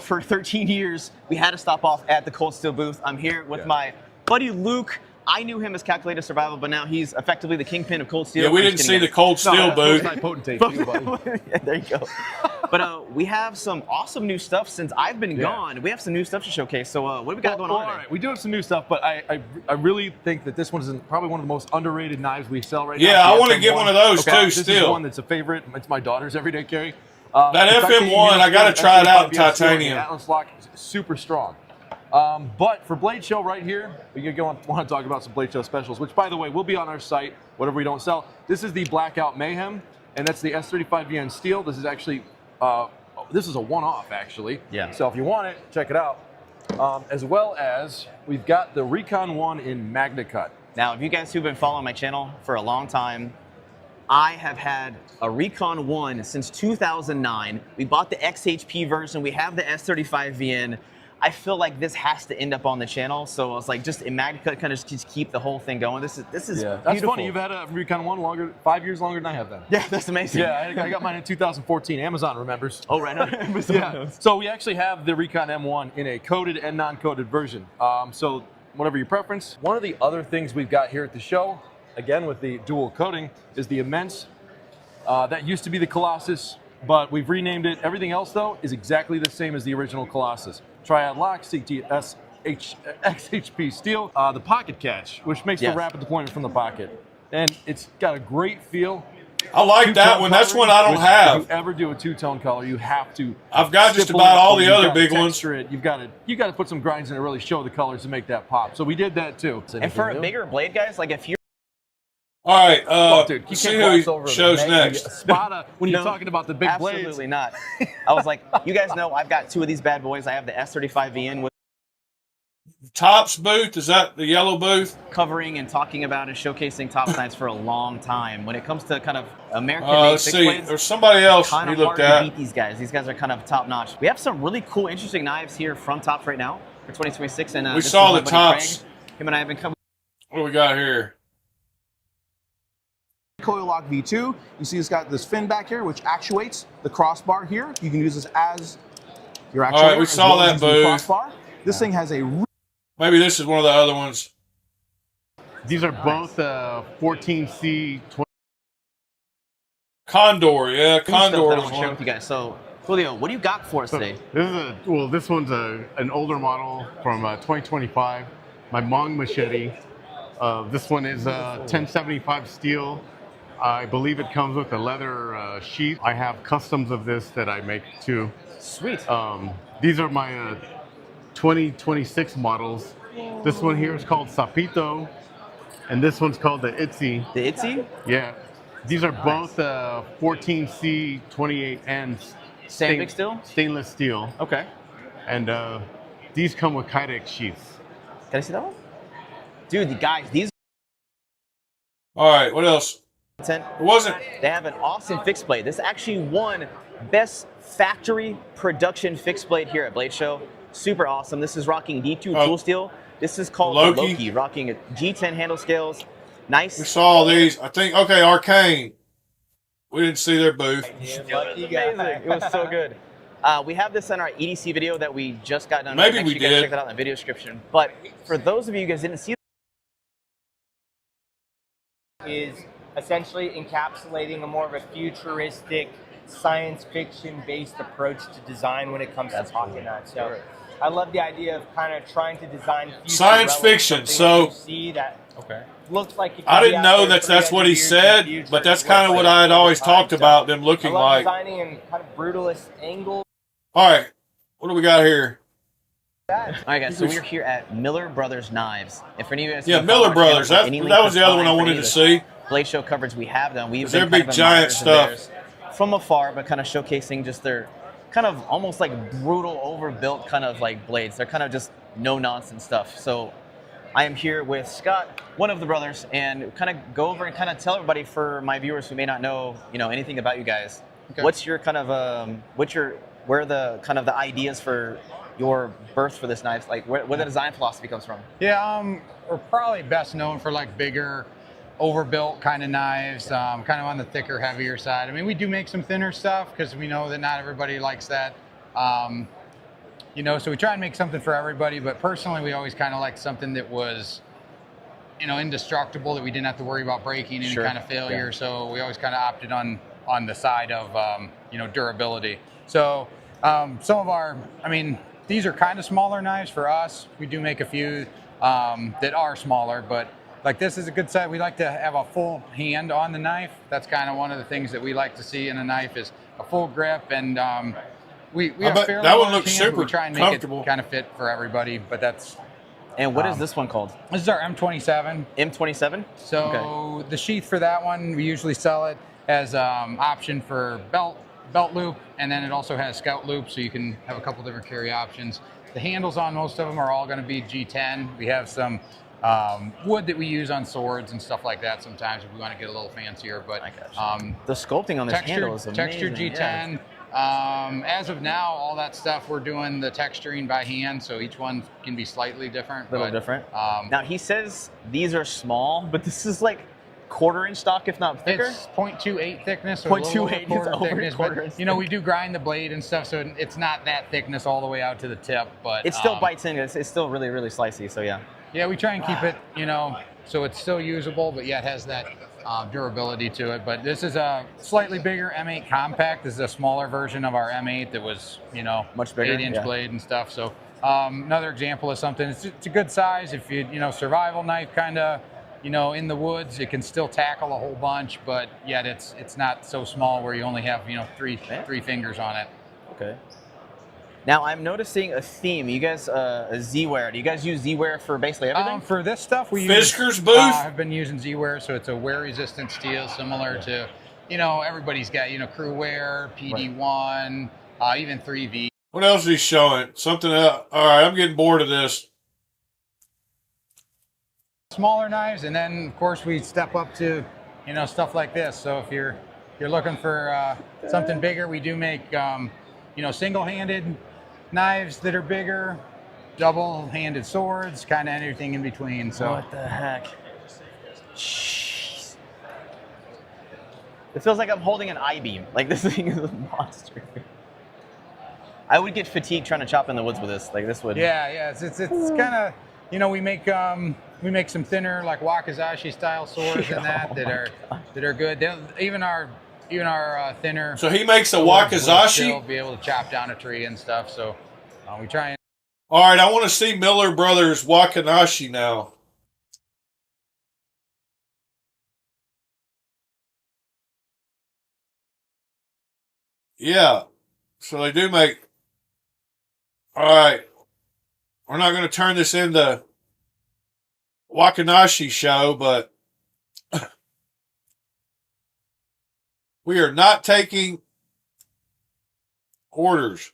For 13 years, we had to stop off at the Cold Steel booth. I'm here with my buddy Luke. I knew him as Calculated Survival, but now he's effectively the kingpin of Cold Steel. Yeah, we didn't see the Cold Steel booth. That's my potentate too, buddy. Yeah, there you go. But we have some awesome new stuff since I've been gone. We have some new stuff to showcase. So what do we got going on? All right, we do have some new stuff, but I really think that this one is probably one of the most underrated knives we sell right now. Yeah, I want to get one of those too. This Still, is one that's a favorite. It's my daughter's everyday carry. That FM1, I got to try it out in titanium. Atlas lock is super strong. But for Blade Show right here, we want to talk about some Blade Show specials, which, by the way, will be on our site, whatever we don't sell. This is the Blackout Mayhem, and that's the S35VN steel. This is actually, this is a one-off, actually. Yeah. So if you want it, check it out. As well as, we've got the Recon 1 in Magna Cut. Now, if you guys who've been following my channel for a long time, I have had a Recon 1 since 2009. We bought the XHP version. We have the S35VN. I feel like this has to end up on the channel, so I was like, just in Magna Cut, kind of just keep the whole thing going. This is yeah, that's beautiful. funny. You've had a Recon 1 5 years longer than I have then. Yeah, that's amazing. Yeah, I got mine in 2014. Amazon remembers. Oh, right on. Amazon knows. So we actually have the Recon M1 in a coated and non-coated version. So whatever your preference. One of the other things we've got here at the show, again with the dual coating, is the immense That used to be the Colossus, but we've renamed it. Everything else, though, is exactly the same as the original Colossus. Triad lock, CTS, XHP steel, the pocket catch, which makes the rapid deployment from the pocket. And it's got a great feel. I like that one. That's one I don't have. If you ever do a two-tone color, you have to. I've got just about all the other big ones. You've got to put some grinds in to really show the colors to make that pop. So we did that too. And for a bigger blade, guys, like if you're all right, dude, you see can't who he shows next. Spada when you're talking about the big blades. Absolutely not. I was like, you guys know I've got two of these bad boys. I have the S35VN with Topps booth, is that the yellow booth? covering and talking about and showcasing Topps knives for a long time. When it comes to kind of American made Let's fixed see, blades, there's somebody else kind we of looked hard to at. beat these guys. These guys are kind of top notch. We have some really cool, interesting knives here from Topps right now for 2026. And We this saw is my the buddy Topps. Craig. Him and I have been coming. What do we got here? Coil lock V2. You see it's got this fin back here, which actuates the crossbar here. You can use this as your actuator. All right, we as saw well as that using the booth. crossbar. This thing has a Maybe this is one of the other ones. These are both 14C 20. Condor, yeah, Cool stuff that I Condor want is to share one. with you guys. So, Julio, what do you got for us today? This one's an older model from 2025. My Mong machete. This one is 1075 steel. I believe it comes with a leather sheath. I have customs of this that I make too. Sweet. These are my 2026 models. This one here is called Sapito, and this one's called the Itzy. The Itzy? Yeah. These are both 14C 28N Sandvik steel? stainless steel. Okay. And these come with Kydex sheaths. Can I see that one? Dude, the guys, these All right, what else? It wasn't. They have an awesome fixed blade. This actually won Best Factory Production Fixed Blade here at Blade Show. Super awesome. This is rocking D2 tool steel. This is called the Loki, rocking a G10 handle scales. Nice. We saw these. I think, okay, Arcane. We didn't see their booth. Amazing. It was so good. We have this in our EDC video that we just got done. Maybe Make we sure you guys did. check that out in the video description. But for those of you guys didn't see, is essentially encapsulating a more of a futuristic, science fiction-based approach to design when it comes to pocket knives. So I love the idea of kind of trying to design future Science fiction, something that so- you see that looks like it could I be didn't out know there that's what he 300 years in the said, future but that's and kind of works what like I had always all the time. talked about them I looking love like. designing in kind of brutalist angles. All right, what do we got here? all right, guys. So we're here at Miller Brothers Knives. And for any of you guys, Yeah, who follow Miller our channel, Brothers. any That link was to the other one I find for wanted any to of see. the Blade Show coverage we have done. We've They're been kind big of giant admirers of stuff. theirs from afar, but kind of showcasing just their kind of almost like brutal, overbuilt kind of like blades. They're kind of just no nonsense stuff. So I am here with Scott, one of the brothers, and kind of go over and kind of tell everybody, for my viewers who may not know, anything about you guys. Okay. What's your kind of where are the kind of the ideas for your birth for this knife, like where the design philosophy comes from? Yeah, we're probably best known for like bigger, overbuilt kind of knives, kind of on the thicker, heavier side. I mean, we do make some thinner stuff because we know that not everybody likes that. So we try and make something for everybody, but personally, we always kind of liked something that was, indestructible, that we didn't have to worry about breaking any kind of failure. Yeah. So we always kind of opted on the side of, durability. So some of our, these are kind of smaller knives for us. We do make a few that are smaller, but like this is a good set. We like to have a full hand on the knife. That's kind of one of the things that we like to see in a knife is a full grip, and we have fairly that one large looks hands, but super we try and make comfortable. it kind of fit for everybody. But that's. And what is this one called? This is our M27. M27? So the sheath for that one, we usually sell it as option for belt loop, and then it also has scout loop, so you can have a couple different carry options. The handles on most of them are all going to be G10. We have some wood that we use on swords and stuff like that sometimes if we want to get a little fancier. But the sculpting on this handle is amazing. Texture G10. Yeah. As of now, all that stuff we're doing the texturing by hand, so each one can be slightly different. A little different. Now he says these are small, but this is like quarter-inch stock, if not thicker. It's 0.28 thickness, so 0.28 is over thickness. quarter But, we do grind the blade and stuff, so it's not that thickness all the way out to the tip. But it still bites in. It's still really, really slicey. So yeah. Yeah, we try and keep it, so it's still usable, but yeah, it has that durability to it. But this is a slightly bigger M8 compact. This is a smaller version of our M8 that was, you know, Much bigger, 8-inch yeah. blade and stuff. So another example of something. It's a good size. If you know, survival knife kind of, you know, in the woods, it can still tackle a whole bunch, but yet it's not so small where you only have, you know, three fingers on it. Okay. Now I'm noticing a theme. You guys, Z-Wear. Do you guys use Z-Wear for basically everything? For this stuff, we Fisker's use, booth? I've been using Z-Wear, so it's a wear-resistant steel, similar to, you know, everybody's got, you know, crew wear, PD1, even 3V. What else is he showing? Something else. All right, I'm getting bored of this. Smaller knives, and then of course we step up to, you know, stuff like this. So if you're looking for something bigger, we do make you know, single-handed knives that are bigger, double-handed swords, kind of anything in between. So what the heck? Jeez. It feels like I'm holding an I-beam. Like this thing is a monster. I would get fatigued trying to chop in the woods with this. Like this would. yeah, it's kind of, you know, we make some thinner, like Wakizashi style swords and that are good. Even our thinner. So he makes a swords will Wakizashi? still be able to chop down a tree and stuff. So we try and. All right, I want to see Miller Brothers Wakanashi now. Yeah, so they do make. All right, we're not going to turn this into Wakanashi show, but we are not taking orders.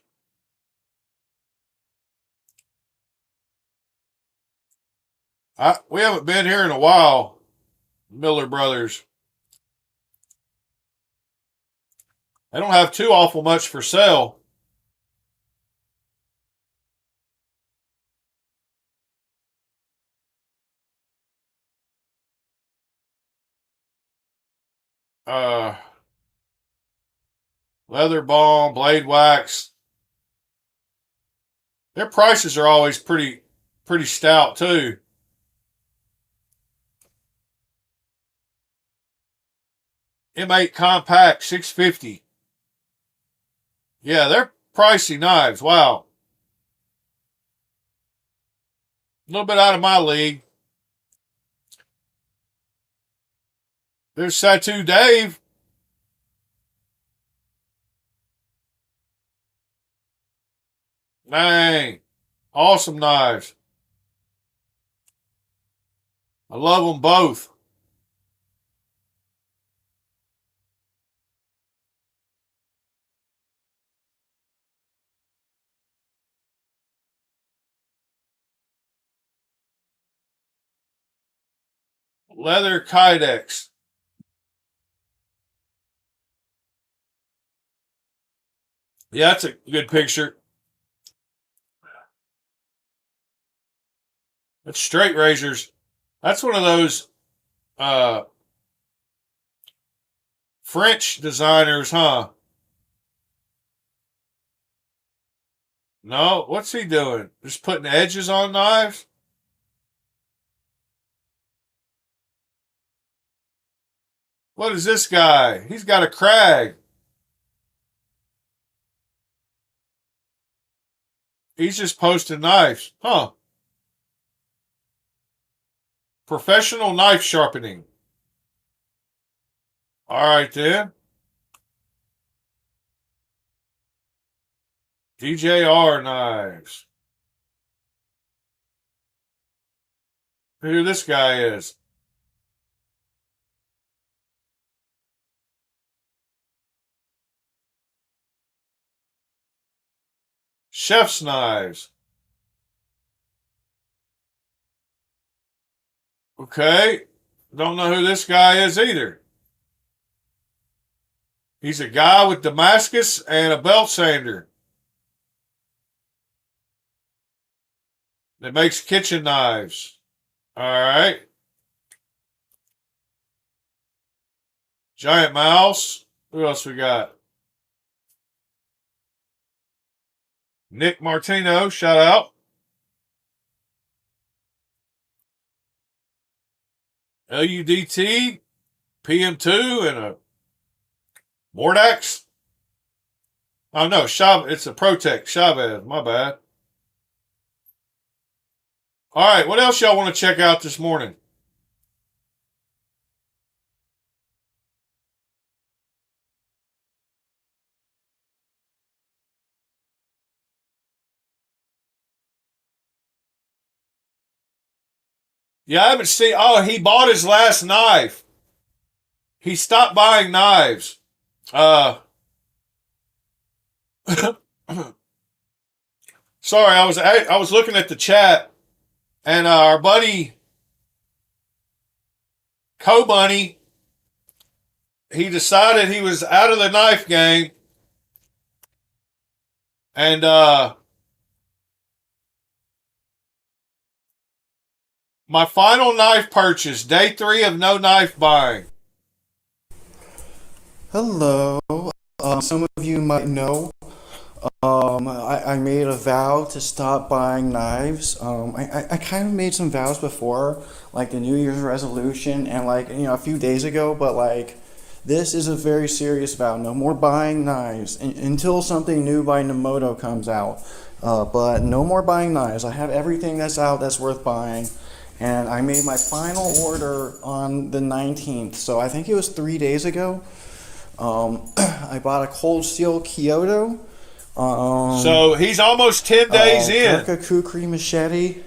We haven't been here in a while, Miller Brothers. They don't have too awful much for sale. Leather balm, blade wax. Their prices are always pretty stout too. M8 compact, $650. Yeah, they're pricey knives. Wow. A little bit out of my league. There's Satu Dave. Dang. Awesome knives. I love them both. Leather Kydex. Yeah, that's a good picture. That's straight razors. That's one of those French designers, huh? No, what's he doing? Just putting edges on knives? What is this guy? He's got a crag. He's just posting knives. Huh. Professional knife sharpening. All right, then. DJR knives. Who this guy is? Chef's knives. Okay. Don't know who this guy is either. He's a guy with Damascus and a belt sander that makes kitchen knives. All right. Giant Mouse. Who else we got? Nick Martino, shout out. LUDT. PM2 and a Mordax. Oh no, it's a Protect Chavez. My bad. All right, what else y'all want to check out this morning? Yeah, I haven't seen. Oh, he bought his last knife. He stopped buying knives. Sorry, I was looking at the chat, and our buddy Co-Bunny, he decided he was out of the knife game, and my final knife purchase, day 3 of no knife buying. Hello. Some of you might know I made a vow to stop buying knives. I kind of made some vows before, like the New Year's resolution and like, a few days ago, but like this is a very serious vow. No more buying knives until something new by Nemoto comes out. But no more buying knives. I have everything that's out that's worth buying. And I made my final order on the 19th. So I think it was 3 days ago. I bought a cold steel Ketuo. So he's almost 10 days in. Gurkha Kukri machete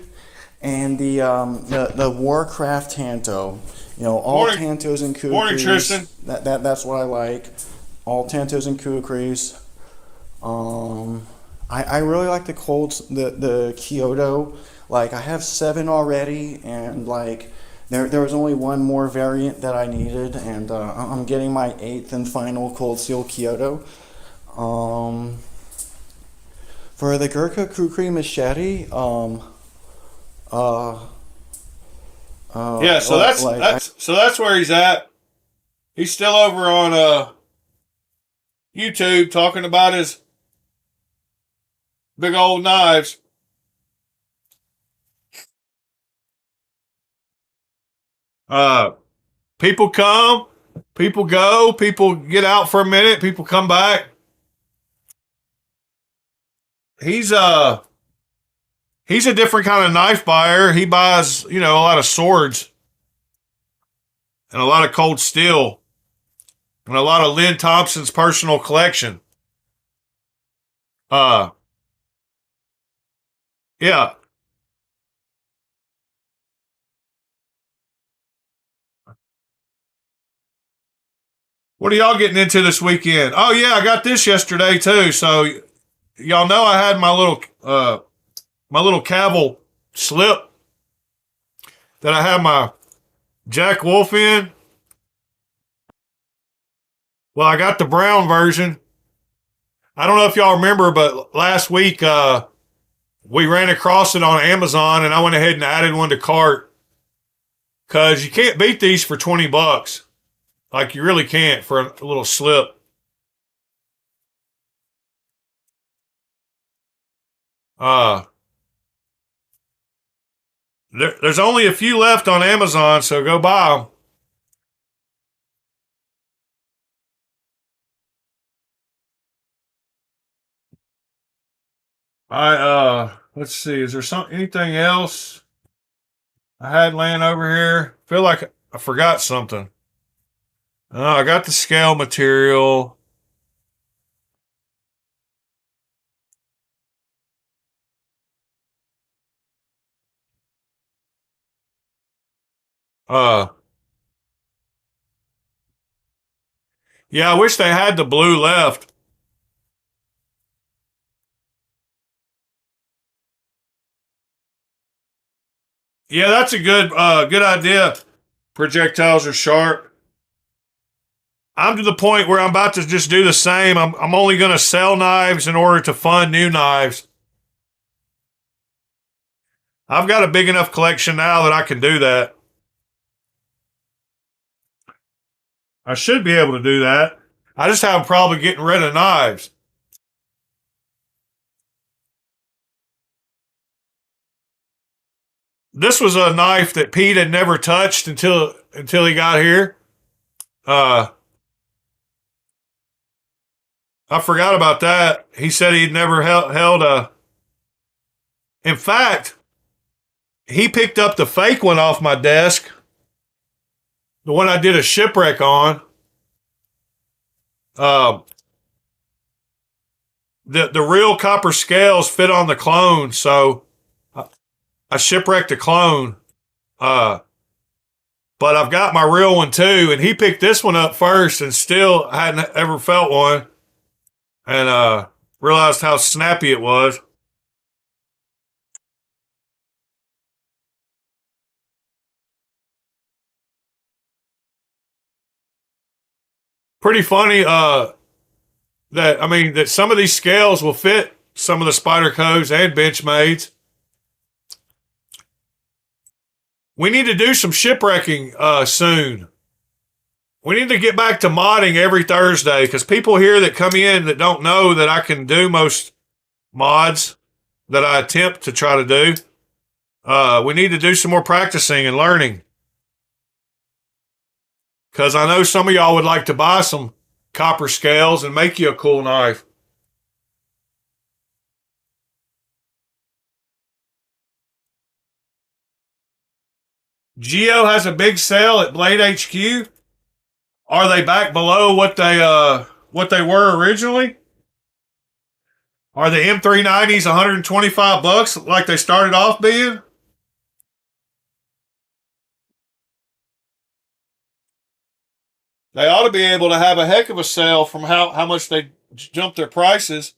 and the Warcraft Tanto. All Morning. Tantos and Kukris. Morning, Tristan. That's what I like. All Tantos and Kukris. I really like the Ketuo. Like I have 7 already, and like there was only one more variant that I needed, and I'm getting my 8th and final cold steel Ketuo. For the Gurkha Kukri machete, yeah, so that's where he's at. He's still over on YouTube talking about his big old knives. People come, people go, people get out for a minute, people come back. He's a different kind of knife buyer. He buys, a lot of swords and a lot of cold steel and a lot of Lynn Thompson's personal collection. Yeah. What are y'all getting into this weekend? Oh yeah, I got this yesterday too. So y'all know I had my little Cavill slip that I had my Jack Wolf in. Well, I got the brown version. I don't know if y'all remember, but last week we ran across it on Amazon, and I went ahead and added one to cart because you can't beat these for $20. Like you really can't for a little slip. There's only a few left on Amazon, so go buy them. Let's see. Is there anything else I had laying over here? Feel like I forgot something. I got the scale material. Yeah, I wish they had the blue left. Yeah, that's a good idea. Projectiles are sharp. I'm to the point where I'm about to just do the same. I'm only going to sell knives in order to fund new knives. I've got a big enough collection now that I can do that. I should be able to do that. I just have a problem getting rid of knives. This was a knife that Pete had never touched until he got here. I forgot about that. He said he'd never held a. In fact, he picked up the fake one off my desk, the one I did a shipwreck on. The real copper scales fit on the clone, so I shipwrecked a clone. But I've got my real one too, and he picked this one up first and still hadn't ever felt one, and realized how snappy it was. Pretty funny that some of these scales will fit some of the Spydercos and Benchmades. We need to do some shipwrecking soon. We need to get back to modding every Thursday, because people here that come in that don't know that I can do most mods that I attempt to try to do. We need to do some more practicing and learning. Because I know some of y'all would like to buy some copper scales and make you a cool knife. Geo has a big sale at Blade HQ. Are they back below what they were originally? Are the M390s $125 like they started off being? They ought to be able to have a heck of a sale from how much they jumped their prices.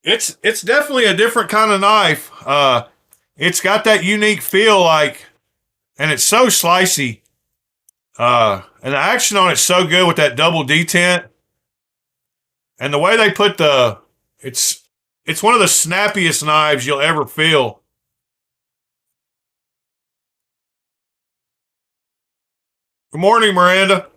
It's definitely a different kind of knife. It's got that unique feel, and it's so slicey. And the action on it's so good with that double detent. And the way they put it's one of the snappiest knives you'll ever feel. Good morning, Miranda.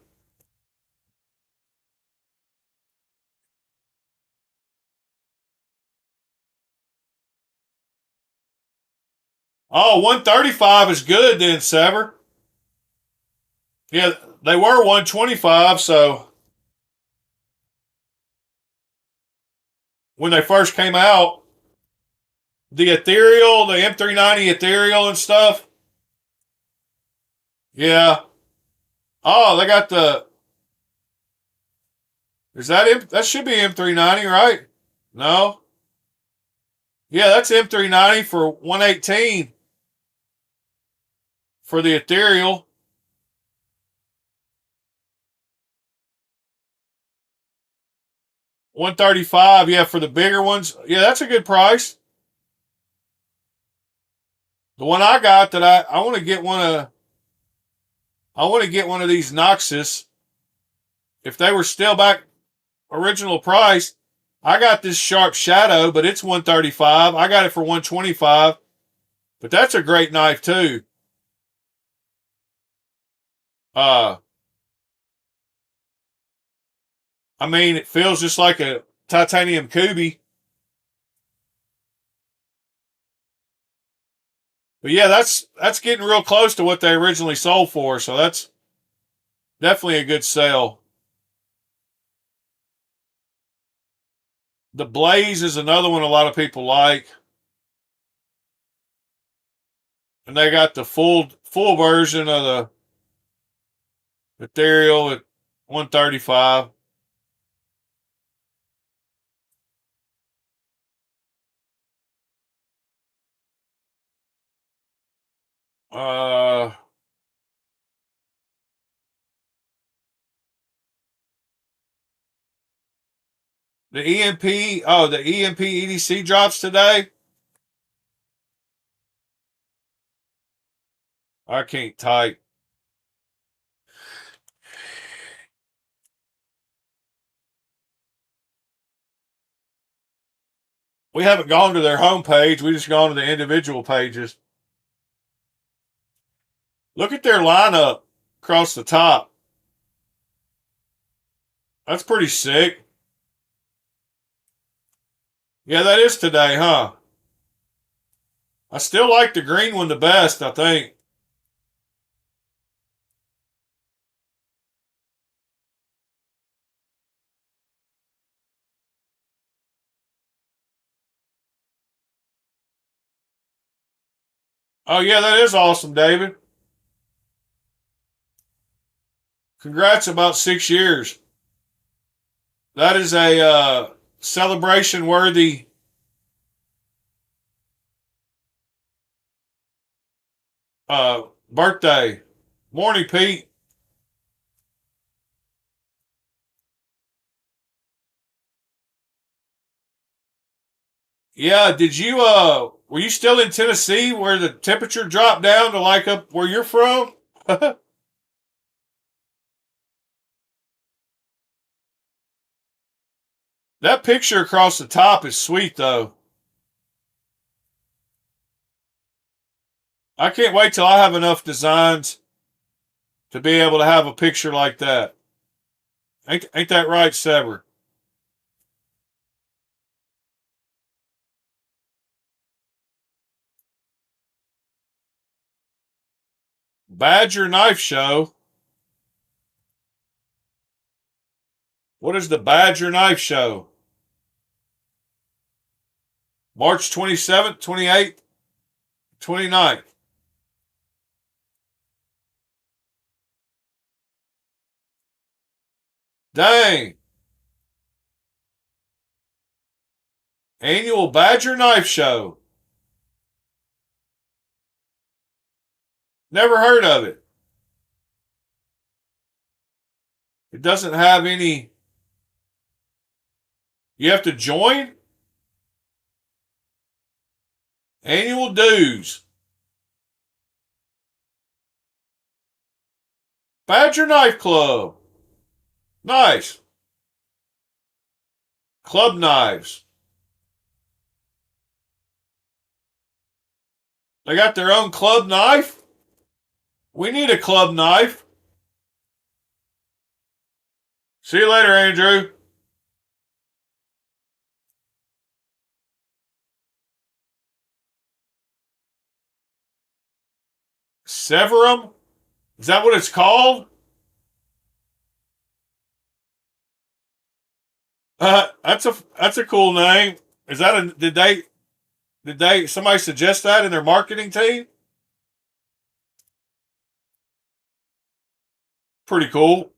Oh, 135 is good then, Sever. Yeah, they were 125, so when they first came out, the ethereal, the M390 ethereal and stuff. Yeah. Oh, they got that should be M390, right? No. Yeah, that's M390 for 118 for the ethereal. $135, yeah, for the bigger ones. Yeah, that's a good price. The one I got that I want to get one of these Noxus. If they were still back original price, I got this Sharp Shadow, but it's $135. I got it for $125. But that's a great knife too. It feels just like a titanium Kubey. But yeah, that's getting real close to what they originally sold for, so that's definitely a good sale. The Blaze is another one a lot of people like. And they got the full version of the ethereal at $135. The EMP EDC drops today. I can't type. We haven't gone to their homepage. We just gone to the individual pages. Look at their lineup across the top. That's pretty sick. Yeah, that is today, huh? I still like the green one the best, I think. Oh, yeah, that is awesome, David. Congrats about 6 years. That is a celebration worthy birthday. Morning, Pete. Yeah, did you were you still in Tennessee where the temperature dropped down to like up where you're from? That picture across the top is sweet though. I can't wait till I have enough designs to be able to have a picture like that. Ain't that right, Sever? Badger Knife Show. What is the Badger Knife Show? March 27th, 28th, 29th. Dang. Annual Badger Knife Show. Never heard of it. It doesn't have any. You have to join? Annual dues. Badger Knife Club. Nice. Club knives. They got their own club knife? We need a club knife. See you later, Andrew. Severum? Is that what it's called? That's a cool name. Is that a did they somebody suggest that in their marketing team? Pretty cool.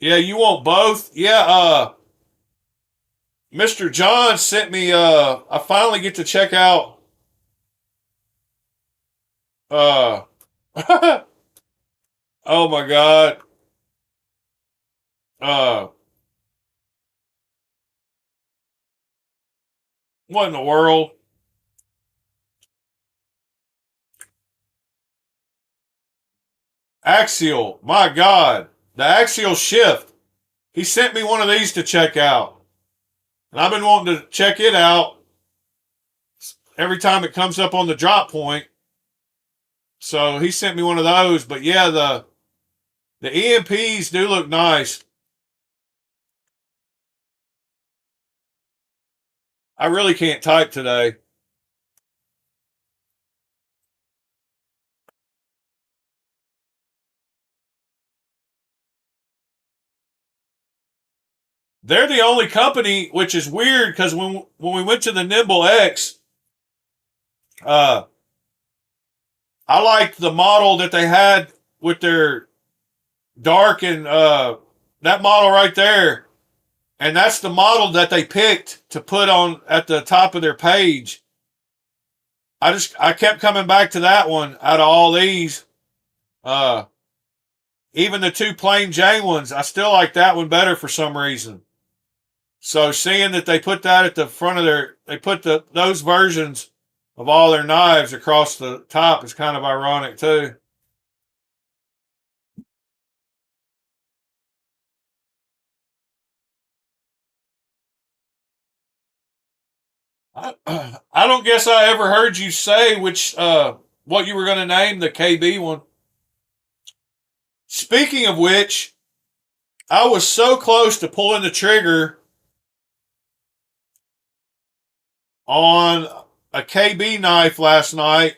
Yeah, you want both? Yeah, Mr. John sent me I finally get to check out uh oh my god. Uh what in the world? Axial. My god. The axial shift. He sent me one of these to check out. And I've been wanting to check it out every time it comes up on the drop point. So he sent me one of those. But yeah, the EMPs do look nice. I really can't type today. They're the only company, which is weird because when we went to the Nimble X, I liked the model that they had with their dark and that model right there. And that's the model that they picked to put on at the top of their page. I kept coming back to that one out of all these. Even the two plain Jane ones, I still like that one better for some reason. So seeing that they put that at the front of they put those versions of all their knives across the top is kind of ironic too. I don't guess I ever heard you say which what you were going to name the KB one. Speaking of which, I was so close to pulling the trigger on a KB knife last night.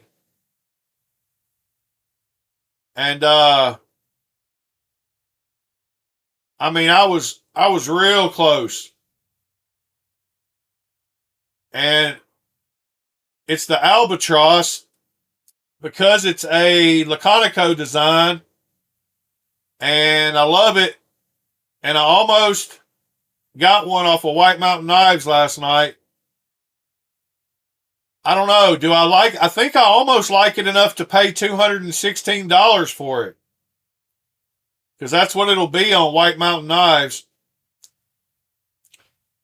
And I mean, I was real close. And it's the Albatross because it's a Laconico design. And I love it. And I almost got one off of White Mountain Knives last night. I don't know. I think I almost like it enough to pay $216 for it. Because that's what it'll be on White Mountain Knives.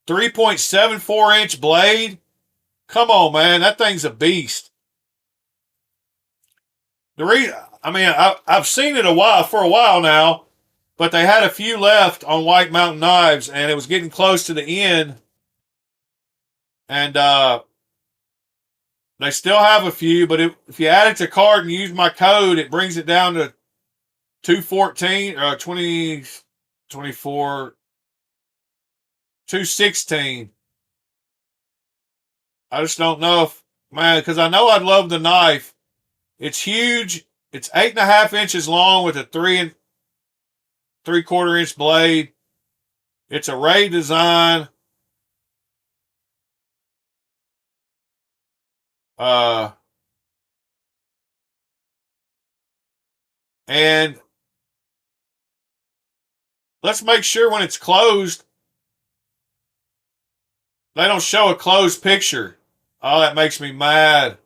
3.74-inch blade. Come on, man. That thing's a beast. I've seen it for a while now, but they had a few left on White Mountain Knives, and it was getting close to the end. And they still have a few, but if you add it to cart and use my code, it brings it down to 214 or 24 216. I just don't know if, man, because I know I'd love the knife. It's huge. It's 8.5 inches long with a 3 3/4 inch blade. It's a Ray design. And let's make sure when it's closed, they don't show a closed picture. Oh, that makes me mad.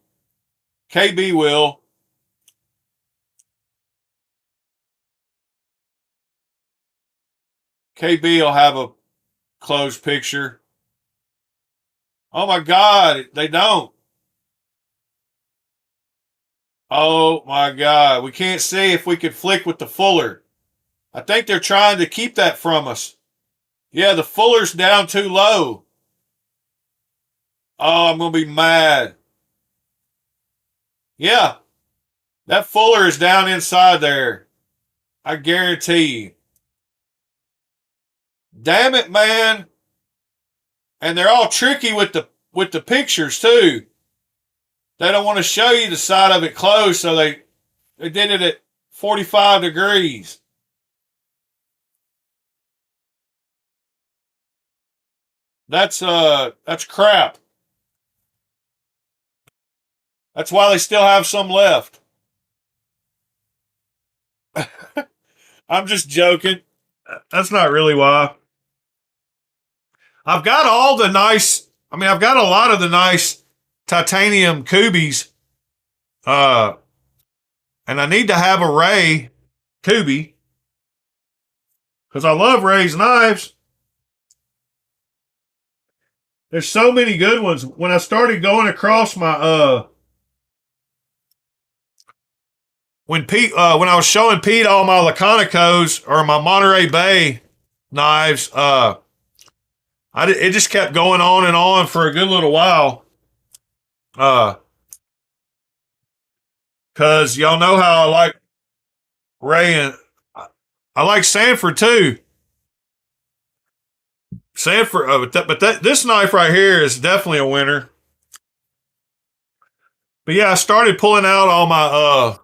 KB will. KB will have a closed picture. Oh my God, they don't. Oh my God, we can't see if we could flick with the fuller. I think they're trying to keep that from us. Yeah, the fuller's down too low. Oh, I'm going to be mad. Yeah, that fuller is down inside there. I guarantee you. Damn it, man. And they're all tricky with the pictures too. They don't want to show you the side of it closed, so they did it at 45 degrees. That's crap. That's why they still have some left. I'm just joking. That's not really why. I've got I've got a lot of the nice titanium Kubeys. And I need to have a Ray Kubey. Because I love Ray's knives. There's so many good ones. When I started going across my when I was showing Pete all my Laconicos or my Monterey Bay knives, it just kept going on and on for a good little while. Cause y'all know how I like Ray, and I like Sanford too. Sanford, this knife right here is definitely a winner. But yeah, I started pulling out all my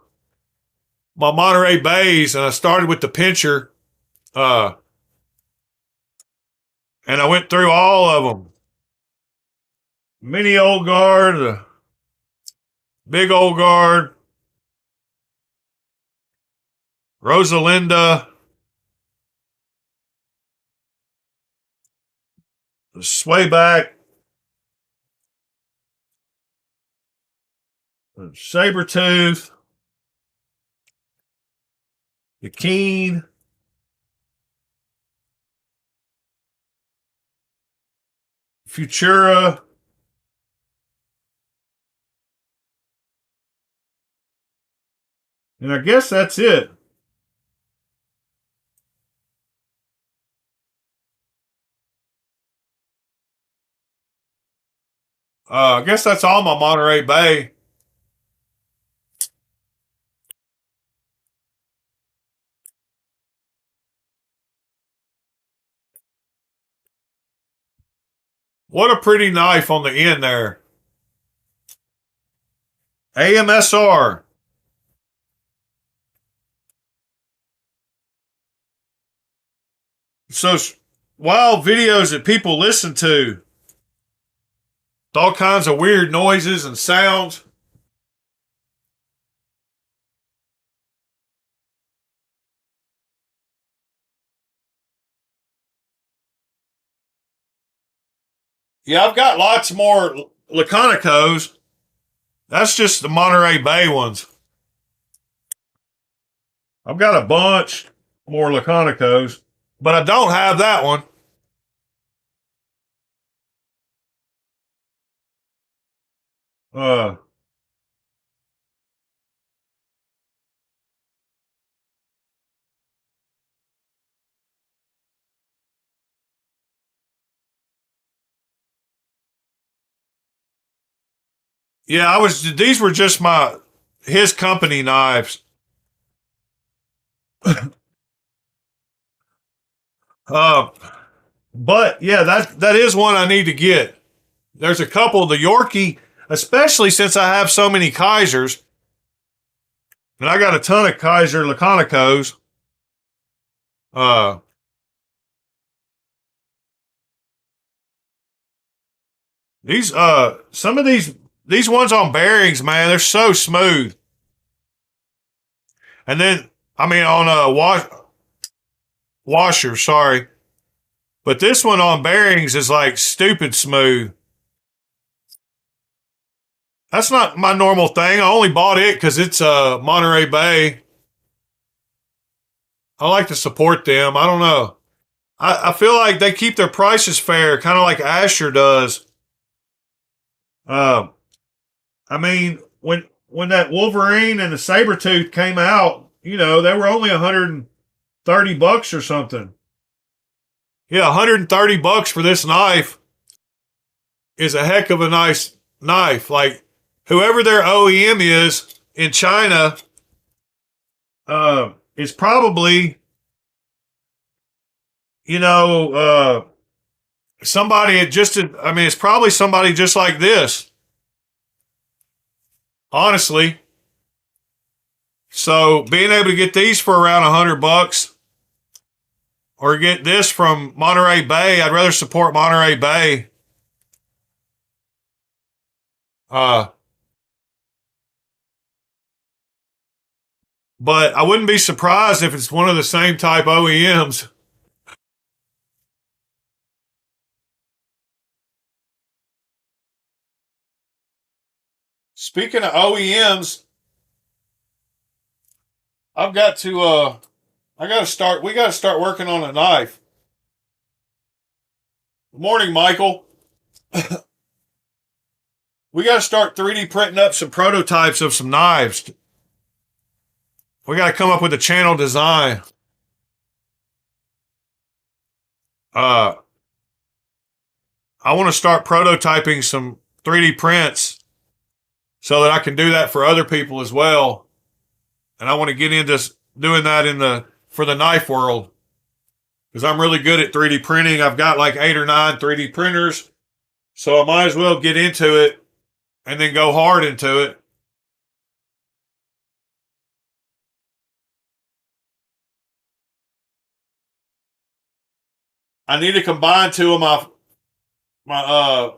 my Monterey Bays, and I started with the pincher. And I went through all of them. Mini old guard, big old guard, Rosalinda, the sway back, the saber tooth, the keen, Futura, and I guess that's it. I guess that's all my Monterey Bay. What a pretty knife on the end there. AMSR. So wild videos that people listen to. All kinds of weird noises and sounds. Yeah, I've got lots more Laconicos. That's just the Monterey Bay ones. I've got a bunch more Laconicos, but I don't have that one. Uh, yeah, these were just his company knives. Uh, but yeah, that is one I need to get. There's a couple, the Yorkie, especially since I have so many Kaisers, and I got a ton of Kaiser Laconicos. These some of these ones on bearings, man, they're so smooth. And then I mean on washer, sorry. But this one on bearings is like stupid smooth. That's not my normal thing. I only bought it because it's Monterey Bay. I like to support them. I don't know. I feel like they keep their prices fair, kind of like Asher does. I mean, when that Wolverine and the Sabretooth came out, you know, they were only $130 or something. Yeah, $130 for this knife is a heck of a nice knife. Like, whoever their OEM is in China is probably, you know, it's probably somebody just like this. Honestly. So being able to get these for around $100 or get this from Monterey Bay, I'd rather support Monterey Bay. But I wouldn't be surprised if it's one of the same type OEMs. Speaking of OEMs, we got to start working on a knife. Good morning, Michael. We got to start 3D printing up some prototypes of some knives. We got to come up with a channel design. I want to start prototyping some 3D prints so that I can do that for other people as well. And I want to get into doing that for the knife world because I'm really good at 3D printing. I've got like 8 or 9 3D printers, so I might as well get into it and then go hard into it. I need to combine 2 of my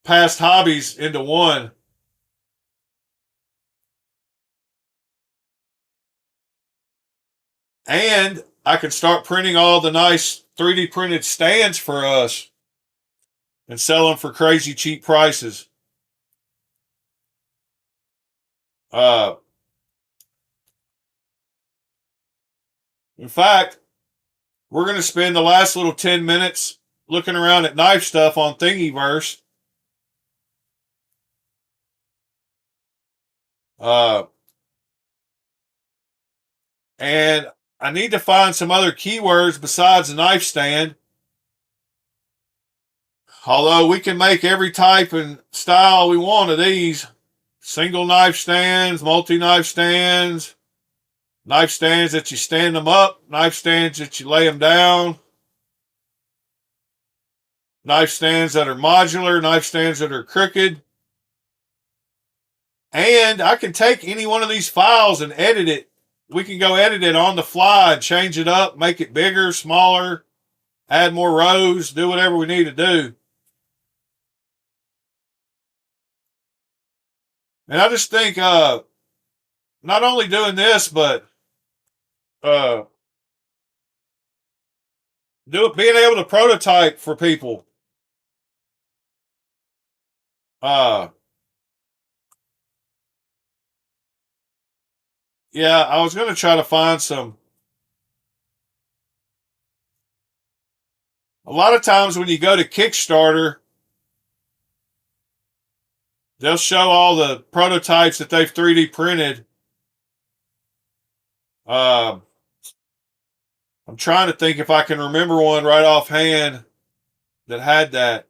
past hobbies into one. And I can start printing all the nice 3D printed stands for us and sell them for crazy cheap prices. In fact, we're going to spend the last little 10 minutes looking around at knife stuff on Thingiverse. And I need to find some other keywords besides the knife stand. Although we can make every type and style we want of these. Single knife stands, multi-knife stands, knife stands that you stand them up, knife stands that you lay them down. knife stands that are modular, knife stands that are crooked. And I can take any one of these files and edit it. We can go edit it on the fly and change it up, make it bigger, smaller, add more rows, do whatever we need to do. And I just think not only doing this, but being able to prototype for people. Yeah, I was going to try to find some. A lot of times when you go to Kickstarter, they'll show all the prototypes that they've 3D printed. I'm trying to think if I can remember one right offhand that had that.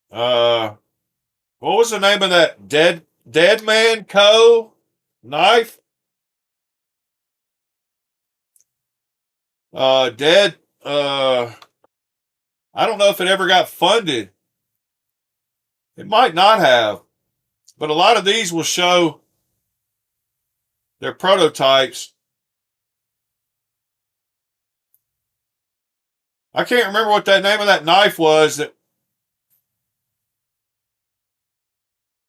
What was the name of that Dead Man Co. knife? I don't know if it ever got funded. It might not have. But a lot of these will show their prototypes. I can't remember what that name of that knife was. That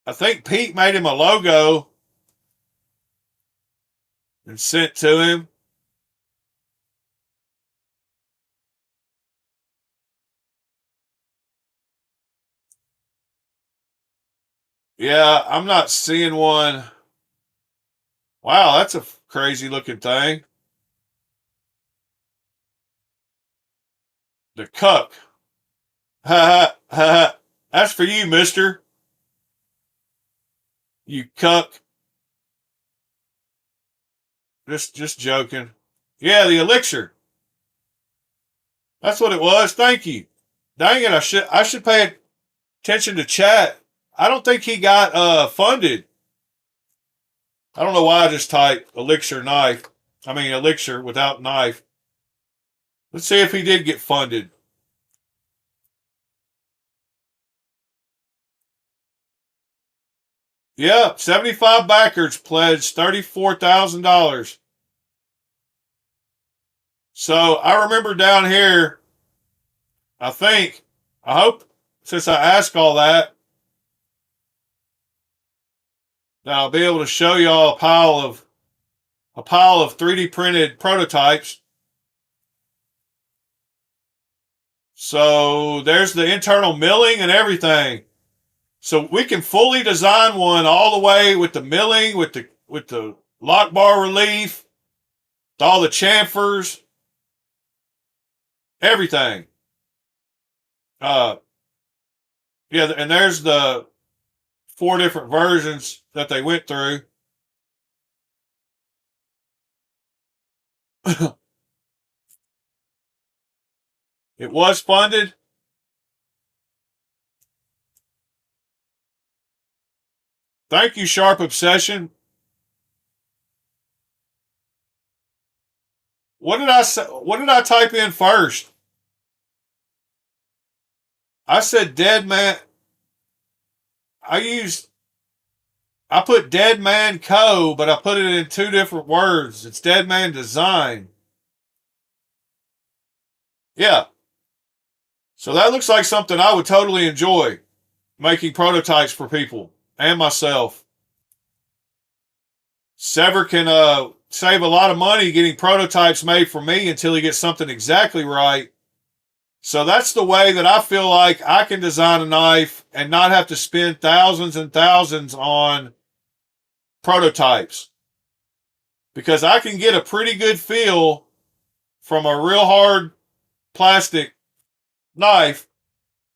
I think Pete made him a logo and sent to him. Yeah, I'm not seeing one. Wow, that's a crazy looking thing. The cuck. Ha ha ha. That's for you, mister. You cuck. Just joking. Yeah, the elixir. That's what it was. Thank you. Dang it, I should pay attention to chat. I don't think he got funded. I don't know why I just typed elixir knife. I mean elixir without knife. Let's see if he did get funded. Yeah, 75 backers pledged $34,000. So I remember down here, I hope, since I asked all that I'll be able to show y'all a pile of 3D printed prototypes. So there's the internal milling and everything. So we can fully design one all the way with the milling, with the lock bar relief, all the chamfers, everything. Yeah, and there's the 4 different versions that they went through. It was funded. Thank you, Sharp Obsession. What did I say? What did I type in first? I said Dead Man. I put Dead Man Co., but I put it in 2 different words. It's Dead Man Design. Yeah. So that looks like something I would totally enjoy, making prototypes for people and myself. Sever can save a lot of money getting prototypes made for me until he gets something exactly right. So that's the way that I feel like I can design a knife and not have to spend thousands and thousands on prototypes. Because I can get a pretty good feel from a real hard plastic knife.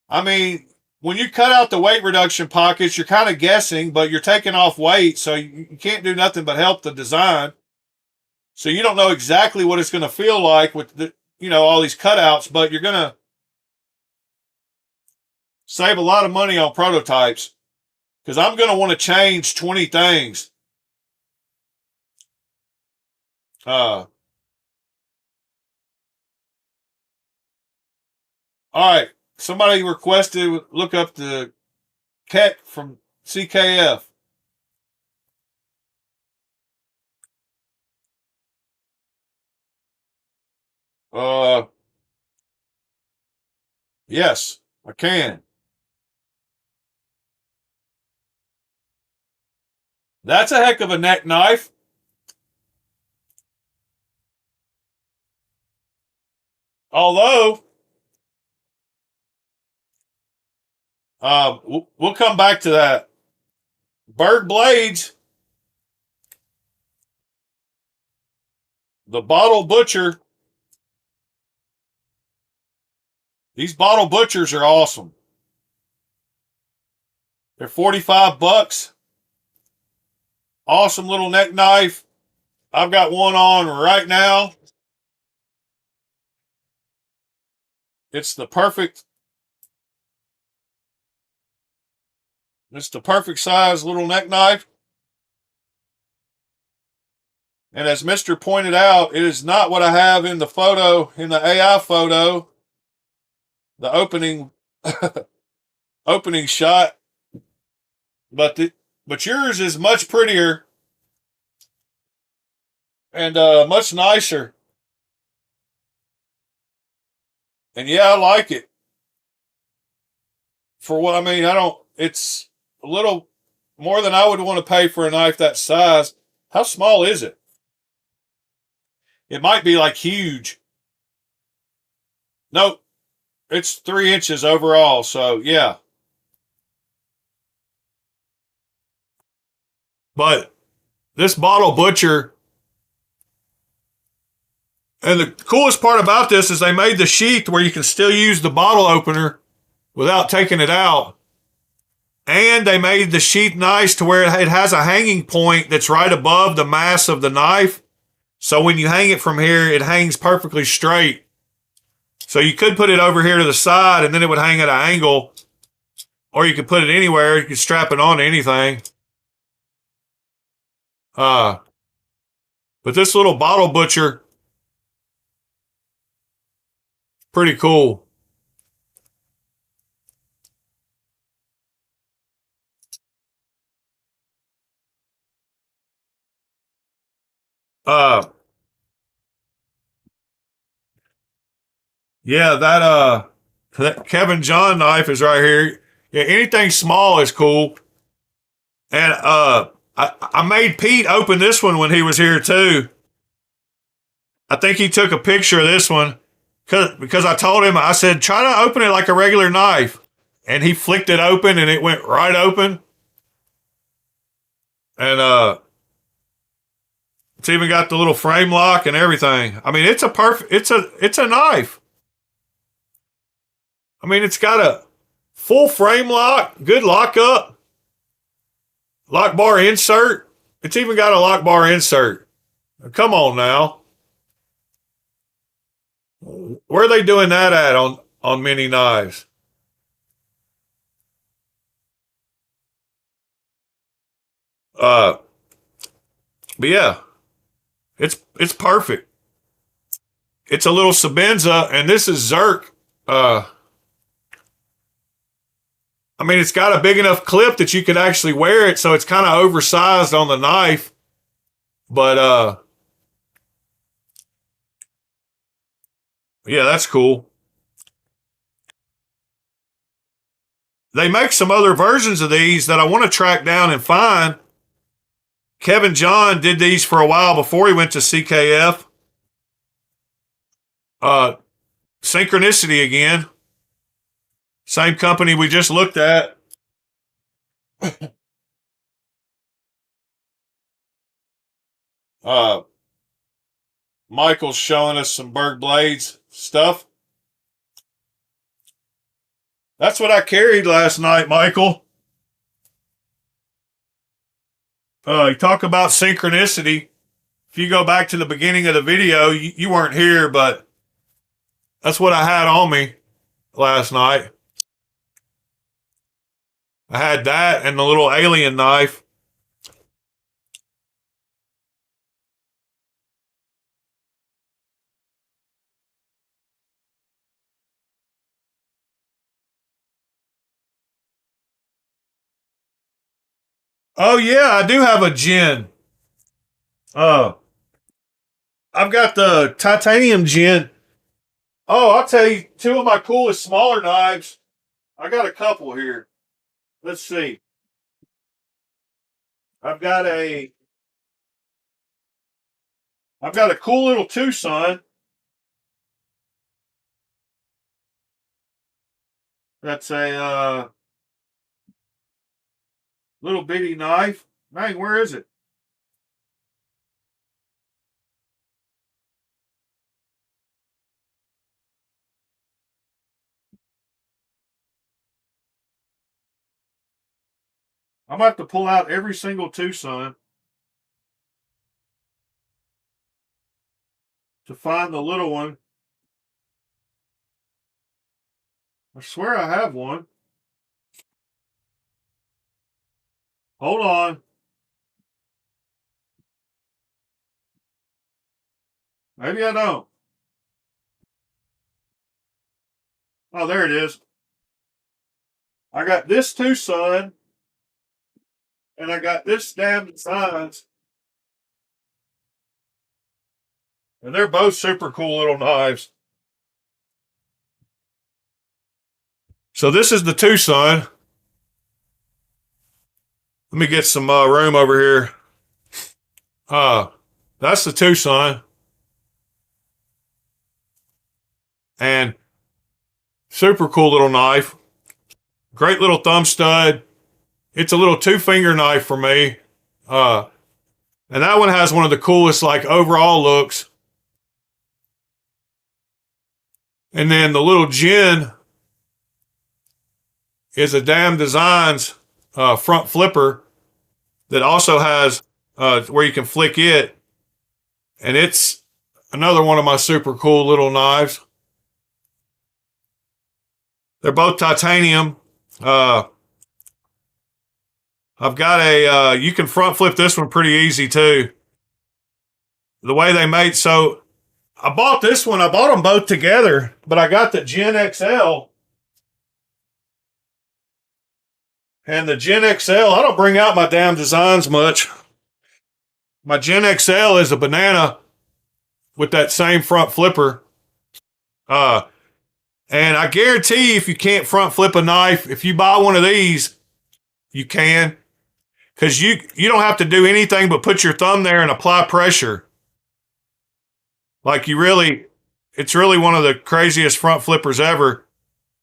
I mean, when you cut out the weight reduction pockets, you're kind of guessing, but you're taking off weight, so you can't do nothing but help the design. So you don't know exactly what it's going to feel like with the, all these cutouts, but you're going to save a lot of money on prototypes because I'm going to want to change 20 things. All right. Somebody requested look up the Keck from CKF. Yes, I can. That's a heck of a neck knife. Although, we'll come back to that. Berg blades, the bottle butcher. These bottle butchers are awesome. They're $45. Awesome little neck knife. I've got one on right now. It's the perfect size little neck knife. And as Mr. pointed out, it is not what I have in the photo, in the AI photo, the opening opening shot. But yours is much prettier and much nicer. And yeah, I like it. For what I mean, it's a little more than I would want to pay for a knife that size. How small is it? It might be like huge. Nope. It's 3 inches overall. So yeah. But this bottle butcher, and the coolest part about this is they made the sheath where you can still use the bottle opener without taking it out. And they made the sheath nice to where it has a hanging point that's right above the mass of the knife. So when you hang it from here, it hangs perfectly straight. So you could put it over here to the side and then it would hang at an angle. Or you could put it anywhere. You could strap it onto anything. But this little bottle butcher, pretty cool. Yeah, that Kevin John knife is right here. Yeah, anything small is cool. And I made Pete open this one when he was here too. I think he took a picture of this one because I told him, I said, try to open it like a regular knife. And he flicked it open and it went right open. And it's even got the little frame lock and everything. I mean, it's a knife. I mean, it's got a full frame lock, good lockup, lock bar insert. It's even got a lock bar insert. Come on now. Where are they doing that at on mini knives? But yeah, it's perfect. It's a little Sabenza, and this is Zerk. I mean, it's got a big enough clip that you could actually wear it, so it's kind of oversized on the knife. But yeah, that's cool. They make some other versions of these that I want to track down and find. Kevin John did these for a while before he went to CKF. Synchronicity again. Same company we just looked at. Michael's showing us some Berg Blades stuff. That's what I carried last night, Michael. You talk about synchronicity. If you go back to the beginning of the video, you weren't here, but that's what I had on me last night. I had that and the little alien knife. Oh yeah, I do have a gin. I've got the titanium gin. Oh, I'll tell you, two of my coolest smaller knives. I got a couple here. Let's see. I've got a cool little Tucson. That's a little bitty knife. Dang, where is it? I'm about to pull out every single Tucson to find the little one. I swear I have one. Hold on. Maybe I don't. Oh, there it is. I got this Tucson, and I got this damn Designs. And they're both super cool little knives. So this is the Tucson. Let me get some room over here. That's the Tucson. And super cool little knife. Great little thumb stud. It's a little 2-finger knife for me. And that one has one of the coolest like overall looks. And then the little gin is a Damn Designs front flipper that also has where you can flick it. And it's another one of my super cool little knives. They're both titanium. I've got a, you can front flip this one pretty easy too. The way they made, so I bought this one, I bought them both together, but I got the Gen XL. And the Gen XL, I don't bring out my damn Designs much. My Gen XL is a banana with that same front flipper. And I guarantee if you can't front flip a knife, if you buy one of these, you can. Because you don't have to do anything but put your thumb there and apply pressure. Like it's really one of the craziest front flippers ever.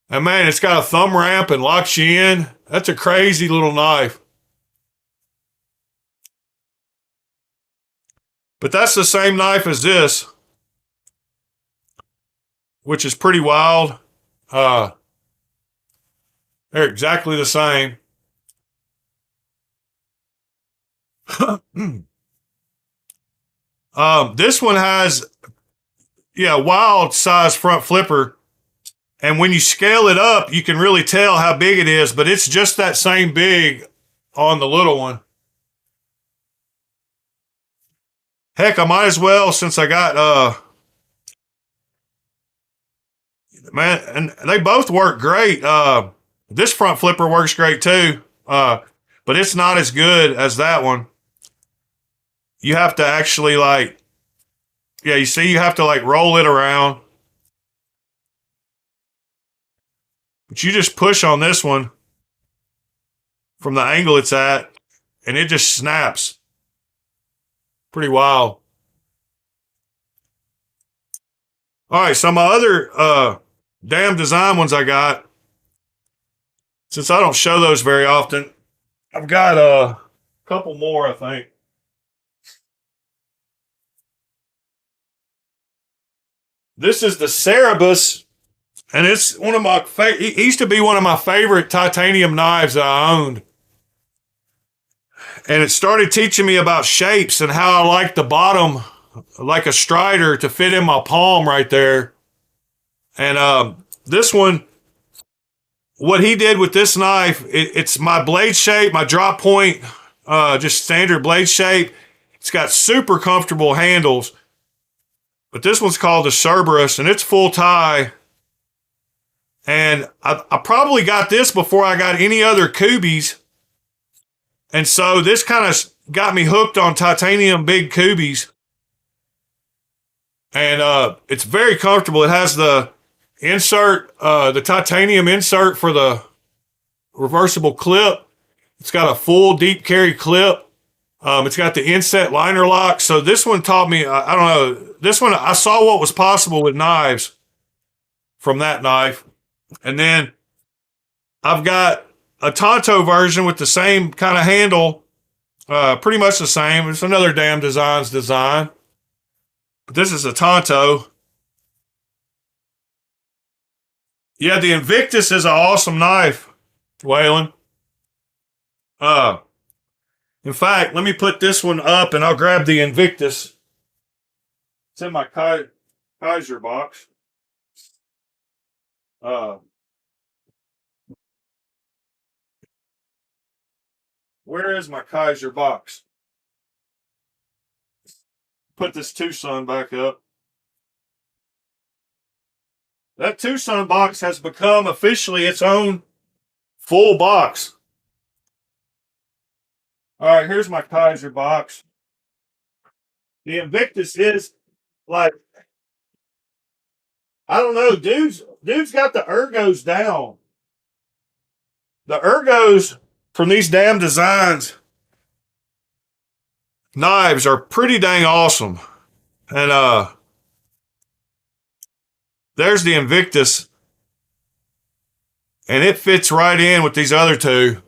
And man, it's got a thumb ramp and locks you in. That's a crazy little knife. But that's the same knife as this, which is pretty wild. They're exactly the same. This one has, wild size front flipper. And when you scale it up, you can really tell how big it is, but it's just that same big on the little one. Heck, I might as well, since I got, man, and they both work great. This front flipper works great too, but it's not as good as that one. You have to actually you see, you have to roll it around. But you just push on this one from the angle it's at, and it just snaps. Pretty wild. All right, so my other Damn Design ones I got, since I don't show those very often, I've got a couple more, I think. This is the Cerebus, and it's one of my it used to be one of my favorite titanium knives that I owned. And it started teaching me about shapes and how I like the bottom, like a strider, to fit in my palm right there. And this one, what he did with this knife, it's my blade shape, my drop point, just standard blade shape. It's got super comfortable handles. But this one's called the Cerberus, and it's full tie. And I probably got this before I got any other Kubeys. And so this kind of got me hooked on titanium big Kubeys. And it's very comfortable. It has the insert, the titanium insert for the reversible clip. It's got a full deep carry clip. It's got the inset liner lock. So this one taught me, I don't know, this one, I saw what was possible with knives from that knife. And then I've got a Tonto version with the same kind of handle, pretty much the same. It's another Damn Designs design. But this is a Tonto. Yeah, the Invictus is an awesome knife, Waylon. In fact, let me put this one up and I'll grab the Invictus. It's in my Kaiser box. Where is my Kaiser box? Put this Tucson back up. That Tucson box has become officially its own full box. All right, here's my Kaiser box. The Invictus is like, I don't know, dude's got the ergos down. The ergos from these Damn Designs knives are pretty dang awesome. And there's the Invictus. And it fits right in with these other two.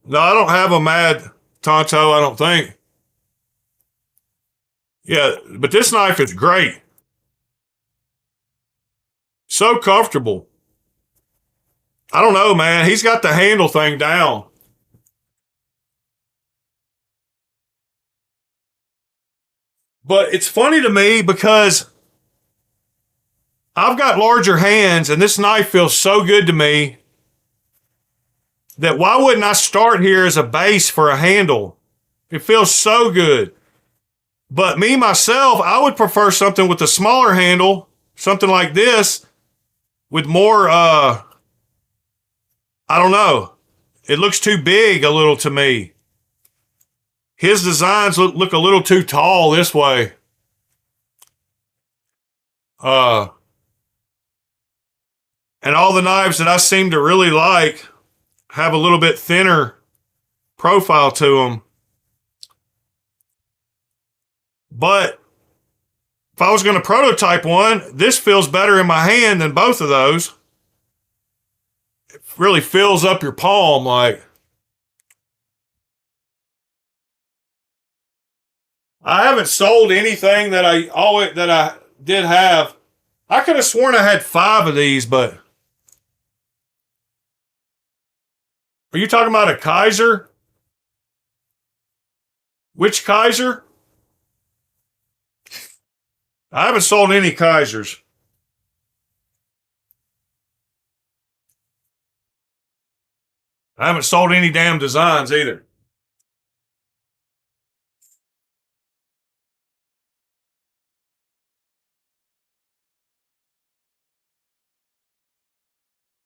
No, I don't have a Mad Tonto, I don't think. Yeah, but this knife is great. So comfortable. I don't know, man. He's got the handle thing down. But it's funny to me because I've got larger hands and this knife feels so good to me that why wouldn't I start here as a base for a handle? It feels so good. But me, myself, I would prefer something with a smaller handle, something like this, with more, I don't know. It looks too big a little to me. His designs look a little too tall this way. And all the knives that I seem to really like have a little bit thinner profile to them. But if I was going to prototype one, this feels better in my hand than both of those. It really fills up your palm like. I haven't sold anything that I did have. I could have sworn I had 5 of these, but are you talking about a Kaiser? Which Kaiser? I haven't sold any Kaisers. I haven't sold any Damn Designs either.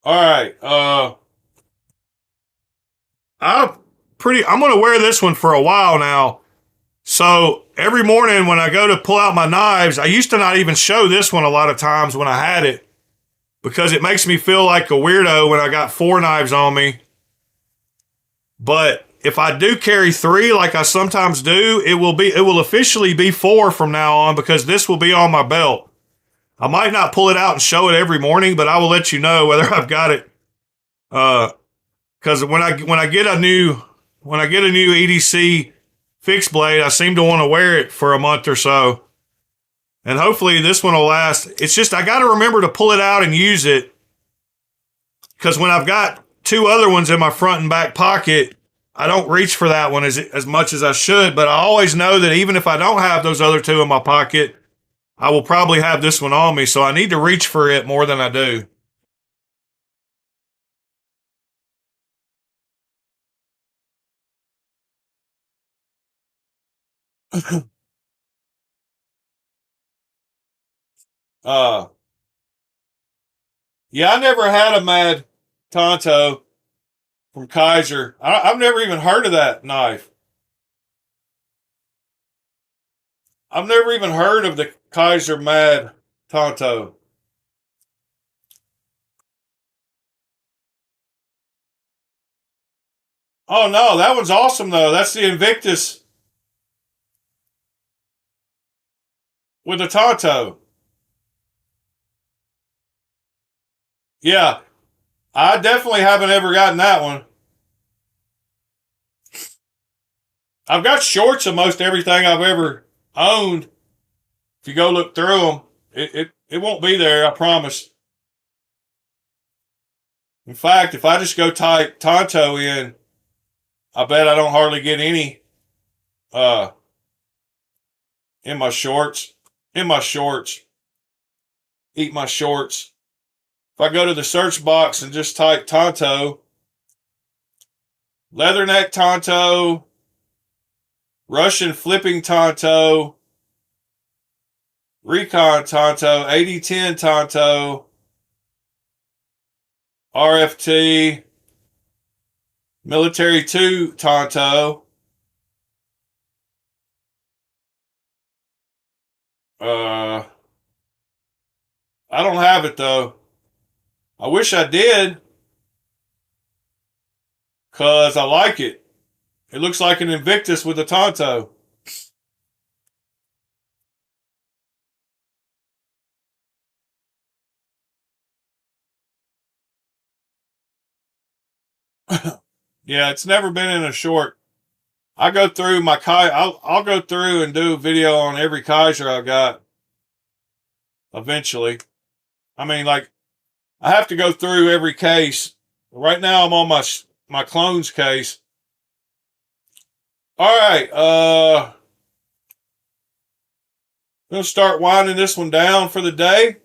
All right. I'm going to wear this one for a while now. So every morning when I go to pull out my knives, I used to not even show this one a lot of times when I had it because it makes me feel like a weirdo when I got 4 knives on me. But if I do carry 3 like I sometimes do, it will officially be 4 from now on because this will be on my belt. I might not pull it out and show it every morning, but I will let you know whether I've got it. Because when I get a new EDC fixed blade, I seem to want to wear it for a month or so. And hopefully this one will last. It's just I got to remember to pull it out and use it. Because when I've got 2 other ones in my front and back pocket, I don't reach for that one as much as I should. But I always know that even if I don't have those other 2 in my pocket, I will probably have this one on me. So I need to reach for it more than I do. Yeah, I never had a Mad Tonto from Kaiser. I've never even heard of that knife. I've never even heard of the Kaiser Mad Tonto. Oh no, that one's awesome though. That's the Invictus with the Tonto. Yeah, I definitely haven't ever gotten that one. I've got shorts of most everything I've ever owned. If you go look through them, it won't be there, I promise. In fact, if I just go type Tonto in, I bet I don't hardly get any in my shorts. In my shorts. Eat my shorts. If I go to the search box and just type Tonto, leatherneck Tonto, Russian flipping Tonto, Recon Tonto, 8010 Tonto, RFT, Military 2 Tonto, I don't have it though. I wish I did, because I like it. It looks like an Invictus with a Tonto. Yeah, it's never been in a short. I go through my I'll go through and do a video on every Kaiser I got eventually. I mean, like, I have to go through every case. Right now I'm on my clones case. All right, gonna start winding this one down for the day.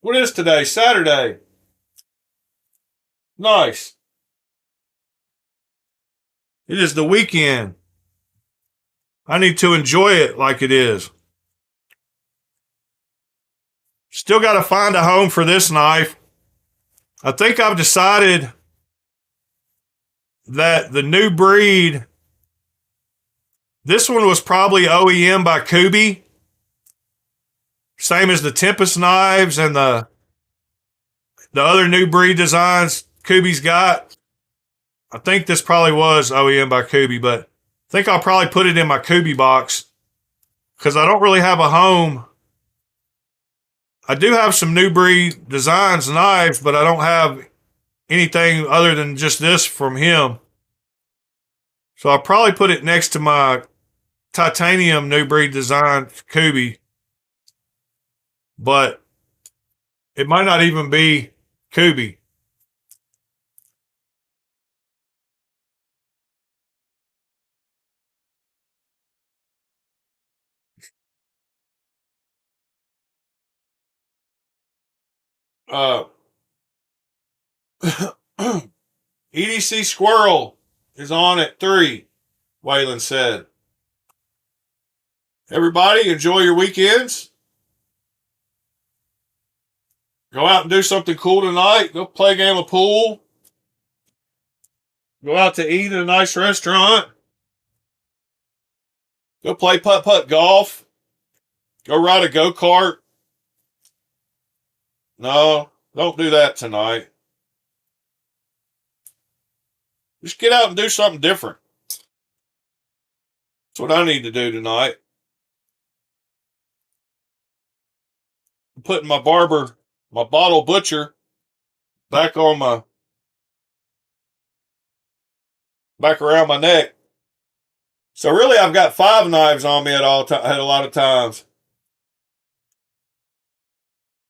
What is today? Saturday. Nice. It is the weekend. I need to enjoy it like it is. Still got to find a home for this knife. I think I've decided that the new breed, this one was probably OEM by Kubey. Same as the Tempest knives and the other new breed designs Kubey's got. I think this probably was OEM by Kubey, but I think I'll probably put it in my Kubey box because I don't really have a home. I do have some new breed designs knives, but I don't have anything other than just this from him. So I'll probably put it next to my titanium new breed design Kubey. But it might not even be Kubey. EDC Squirrel is on at 3, Waylon said. Everybody, enjoy your weekends. Go out and do something cool tonight. Go play a game of pool. Go out to eat at a nice restaurant. Go play putt-putt golf. Go ride a go-kart. No, don't do that tonight. Just get out and do something different. That's what I need to do tonight. I'm putting my bottle butcher back around my neck. So really, I've got 5 knives on me at a lot of times.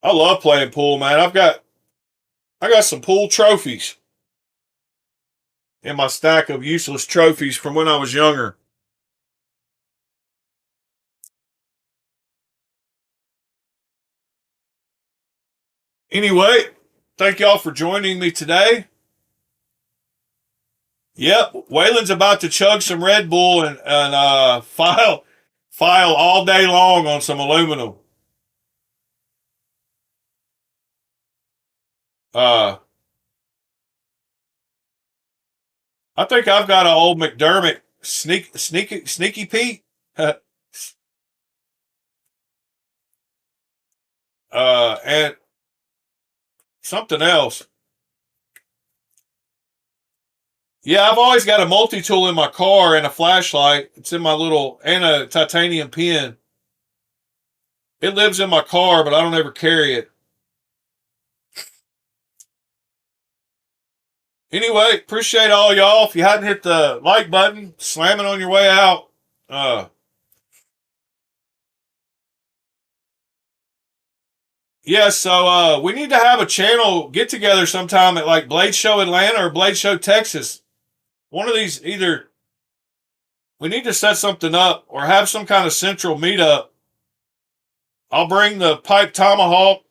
I love playing pool, man. I got some pool trophies in my stack of useless trophies from when I was younger. Anyway, thank y'all for joining me today. Yep, Waylon's about to chug some Red Bull and file all day long on some aluminum. I think I've got an old McDermott sneaky Pete. And something else. Yeah, I've always got a multi-tool in my car and a flashlight. It's in my and a titanium pen. It lives in my car, but I don't ever carry it. Anyway, appreciate all y'all. If you hadn't hit the like button, slam it on your way out. Yeah, so we need to have a channel get together sometime at like Blade Show Atlanta or Blade Show Texas. One of these, either we need to set something up or have some kind of central meetup. I'll bring the pipe tomahawk.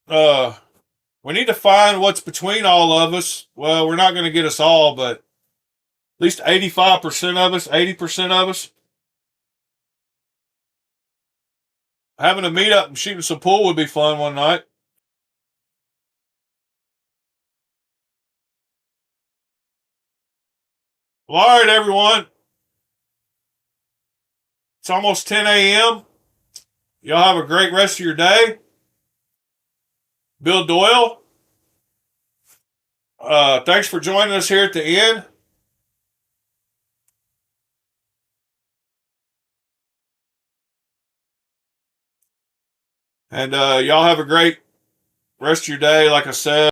We need to find what's between all of us. Well, we're not going to get us all, but at least 85% of us, 80% of us. Having a meetup and shooting some pool would be fun one night. Well, all right, everyone. It's almost 10 a.m. Y'all have a great rest of your day. Bill Doyle, thanks for joining us here at the end. And y'all have a great rest of your day, like I said.